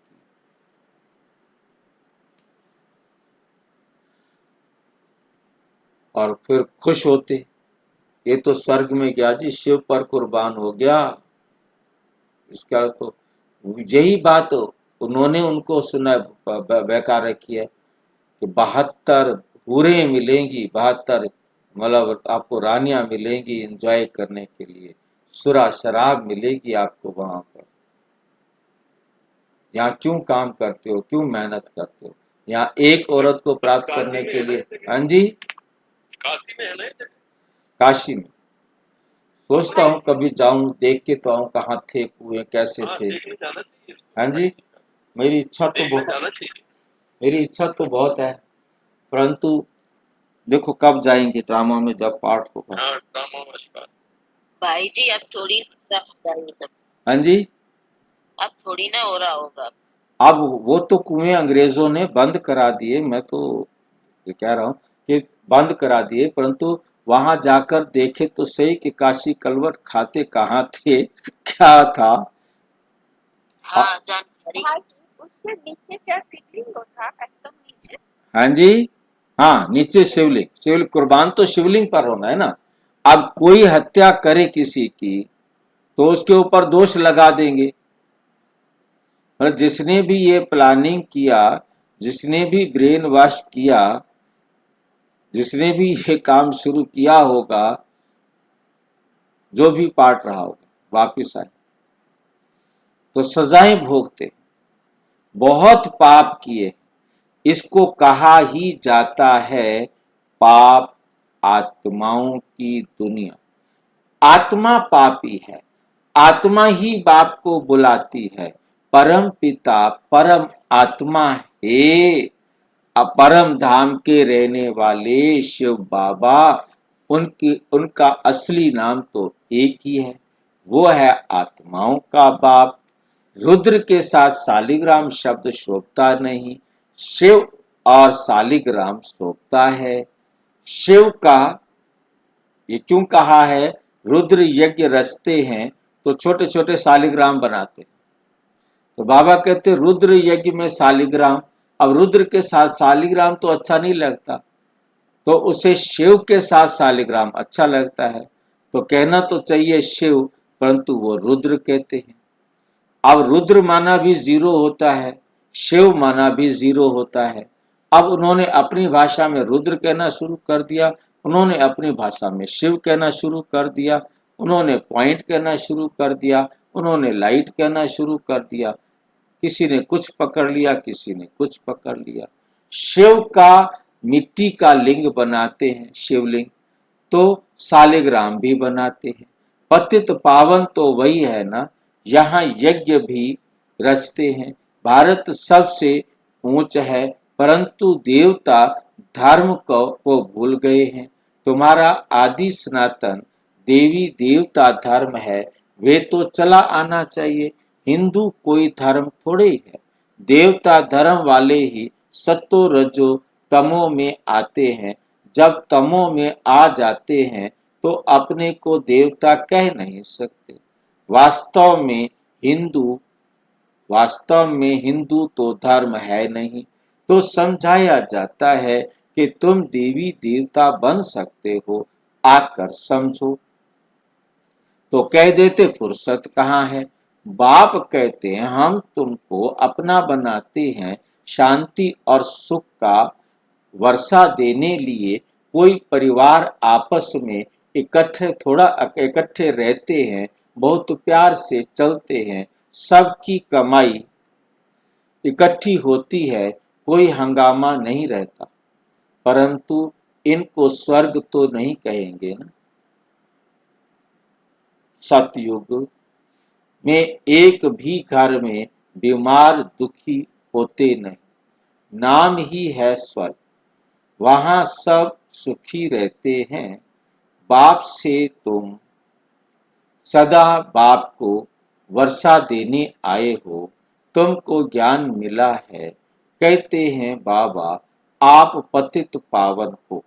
और फिर खुश होते, ये तो स्वर्ग में गया जी, शिव पर कुर्बान हो गया। इसका तो यही बात उन्होंने उनको सुना, बेकार रखी है कि 72 हूरें मिलेंगी, 72 मतलब आपको रानियां मिलेंगी एंजॉय करने के लिए, सुरा शराब मिलेगी आपको वहां पर। यहाँ क्यों काम करते हो, क्यों मेहनत करते हो? यहाँ एक औरत को प्राप्त करने के लिए। हाँ जी, काशी में है ना ये जगह? काशी में सोचता हूँ कभी जाऊं, देख के तो आऊं कहाँ थे कुएं, कैसे हाँ, थे। देखने जाना चाहिए इसको। हाँ जी, मेरी इच्छा तो देखने बहुत जाना चाहिए। मेरी इच्छा तो बहुत है, परंतु देखो कब जाएंगे, ड्रामा में जब पार्ट होगा। हाँ, ड्रामा वाली बात। भाई जी अब थोड़ी ना होगा ये सब, हाँ जी, अब थोड़ी ना हो रहा होगा। अब वो तो कुएं अंग्रेजों ने बंद करा दिए, मैं तो ये कह रहा हूँ कि बंद करा दिए, परंतु वहां जाकर देखे तो सही कि काशी कलवट खाते कहाँ थे, क्या था। हाँ जानकारी। भाई जी, उसके नीचे क्या शिवलिंग था एकदम नीचे? हाँ जी, हाँ नीचे शिवलिंग, शिवलिंग कुर्बान तो शिवलिंग पर होना है ना। अब कोई हत्या करे किसी की तो उसके ऊपर दोष लगा देंगे। मतलब जिसने भी ये प्लानिंग किया, जिसने भी ब्रेन वॉश किया, जिसने भी ये काम शुरू किया होगा, जो भी पार्ट रहा होगा, वापिस आए तो सजाएं भोगते, बहुत पाप किए। इसको कहा ही जाता है पाप आत्माओं की दुनिया। आत्मा पापी है, आत्मा ही बाप को बुलाती है। परम पिता परम आत्मा है, परम धाम के रहने वाले शिव बाबा, उनका असली नाम तो एक ही है, वो है आत्माओं का बाप। रुद्र के साथ शालिग्राम शब्द शोभता नहीं, शिव और शालिग्राम शोभता है। शिव का ये क्यों कहा है, रुद्र यज्ञ रचते हैं तो छोटे छोटे शालिग्राम बनाते, तो बाबा कहते रुद्र यज्ञ में शालिग्राम। अब रुद्र के साथ शालिग्राम तो अच्छा नहीं लगता, तो उसे शिव के साथ शालिग्राम अच्छा लगता है। तो कहना तो चाहिए शिव, परंतु वो रुद्र कहते हैं। अब रुद्र माना भी जीरो होता है, शिव माना भी जीरो होता है। अब उन्होंने अपनी भाषा में रुद्र कहना शुरू कर दिया, उन्होंने अपनी भाषा में शिव कहना शुरू कर दिया, उन्होंने पॉइंट कहना शुरू कर दिया, उन्होंने लाइट कहना शुरू कर दिया। किसी ने कुछ पकड़ लिया, किसी ने कुछ पकड़ लिया। शिव का मिट्टी का लिंग बनाते हैं, शिवलिंग, तो शालिग्राम भी बनाते हैं। पतित पावन तो वही है ना, यहाँ यज्ञ भी रचते हैं। भारत सबसे ऊंच है, परंतु देवता धर्म को भूल गए हैं। तुम्हारा आदि सनातन देवी देवता धर्म है, वे तो चला आना चाहिए। हिंदू कोई धर्म थोड़े ही है, देवता धर्म वाले ही सत्तो रजो तमो में आते हैं। जब तमो में आ जाते हैं तो अपने को देवता कह नहीं सकते। वास्तव में हिंदू वास्तव में हिंदू तो धर्म है नहीं, तो समझाया जाता है कि तुम देवी देवता बन सकते हो, आकर समझो। तो कह देते फुर्सत कहाँ है। बाप कहते हैं हम तुमको अपना बनाते हैं, शांति और सुख का वर्षा देने लिए। कोई परिवार आपस में इकट्ठे रहते हैं, बहुत प्यार से चलते हैं, सबकी कमाई इकट्ठी होती है, कोई हंगामा नहीं रहता। परंतु इनको स्वर्ग तो नहीं कहेंगे ना। सतयुग में एक भी घर में बीमार दुखी होते नहीं, नाम ही है स्वर्ग, वहां सब सुखी रहते हैं। बाप से तुम सदा बाप को वर्षा देने आए हो, तुमको ज्ञान मिला है, कहते हैं बाबा आप पतित पावन हो,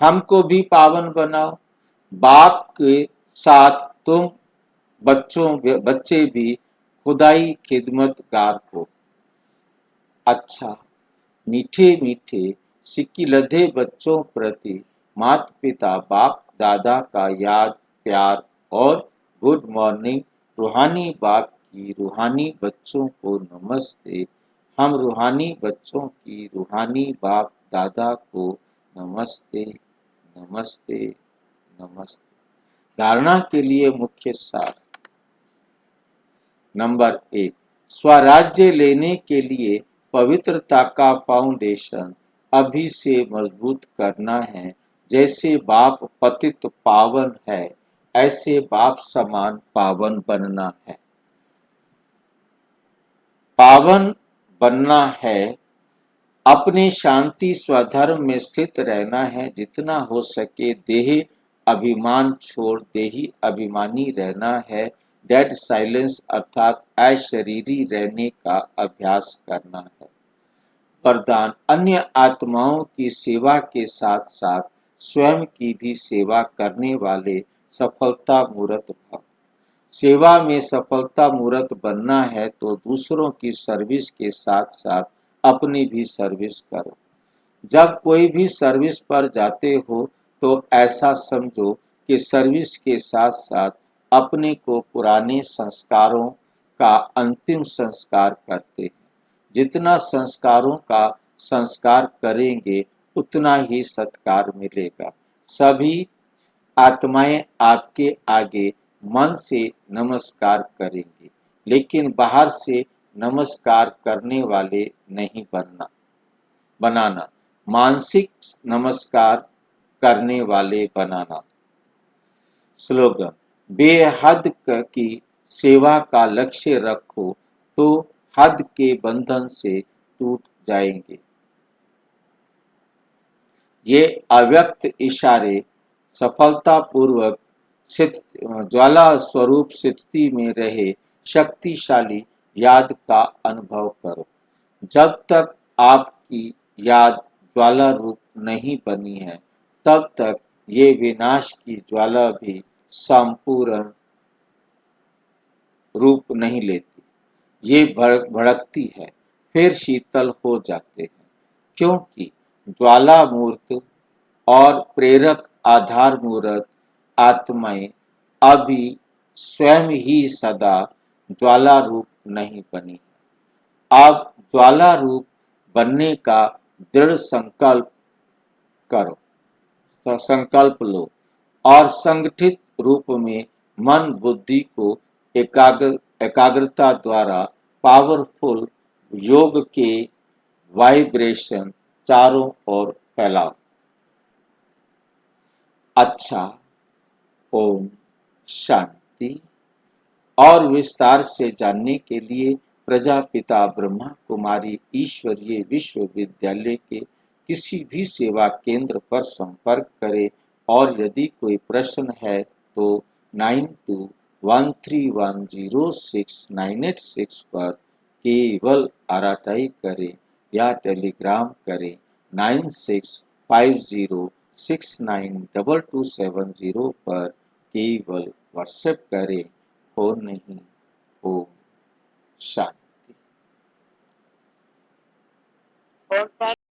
हमको भी पावन बनाओ। बाप के साथ तुम बच्चे भी खुदाई खिदमतगार हो। अच्छा, मीठे मीठे सिक्की बच्चों प्रति माता पिता बाप दादा का याद प्यार और गुड मॉर्निंग। रूहानी बाप की रूहानी बच्चों को नमस्ते। हम रूहानी बच्चों की रूहानी बाप दादा को नमस्ते नमस्ते नमस्ते। धारणा के लिए मुख्य सार। नंबर 1, स्वराज्य लेने के लिए पवित्रता का फाउंडेशन अभी से मजबूत करना है। जैसे बाप पतित पावन है, ऐसे बाप समान पावन बनना है। पावन बनना है, अपने शांति स्वधर्म में स्थित रहना है। जितना हो सके देह अभिमान छोड़ देही अभिमानी रहना है। डेड साइलेंस अर्थात अशरीरी रहने का अभ्यास करना है। वरदान, अन्य आत्माओं की सेवा के साथ साथ स्वयं की भी सेवा करने वाले सफलता मूर्त भव। सेवा में सफलता मूर्त बनना है तो दूसरों की सर्विस के साथ साथ अपनी भी सर्विस करो। जब कोई भी सर्विस पर जाते हो तो ऐसा समझो कि सर्विस के साथ साथ अपने को पुराने संस्कारों का अंतिम संस्कार करते हैं। जितना संस्कारों का संस्कार करेंगे उतना ही सत्कार मिलेगा। सभी आत्माएं आपके आगे मन से नमस्कार करेंगी, लेकिन बाहर से नमस्कार करने वाले नहीं बनाना, मानसिक नमस्कार करने वाले बनाना। स्लोगन, बेहद की सेवा का लक्ष्य रखो तो हद के बंधन से टूट जाएंगे। ये अव्यक्त इशारे सफलतापूर्वक ज्वाला स्वरूप स्थिति में रहे शक्तिशाली याद का अनुभव करो। जब तक आपकी याद ज्वाला रूप नहीं बनी है, तब तक ये विनाश की ज्वाला भी संपूर्ण रूप नहीं लेती। ये भड़कती है, फिर शीतल हो जाते हैं, क्योंकि ज्वाला मूर्त और प्रेरक आधार मूर्त आत्माएं अभी स्वयं ही सदा ज्वाला रूप नहीं बनी है। अब ज्वाला रूप बनने का दृढ़ संकल्प करो, तो संकल्प लो और संगठित रूप में मन बुद्धि को एकाग्रता द्वारा पावरफुल योग के वाइब्रेशन चारों ओर फैलाओ। अच्छा, ओम शांति। और विस्तार से जानने के लिए प्रजापिता ब्रह्मा कुमारी ईश्वरीय विश्वविद्यालय के किसी भी सेवा केंद्र पर संपर्क करें और यदि कोई प्रश्न है तो 9213106986 पर केवल आरटीआई करें या टेलीग्राम करें 9650692270 पर केवल व्हाट्सएप करें, फोन नहीं। ओम शांति। और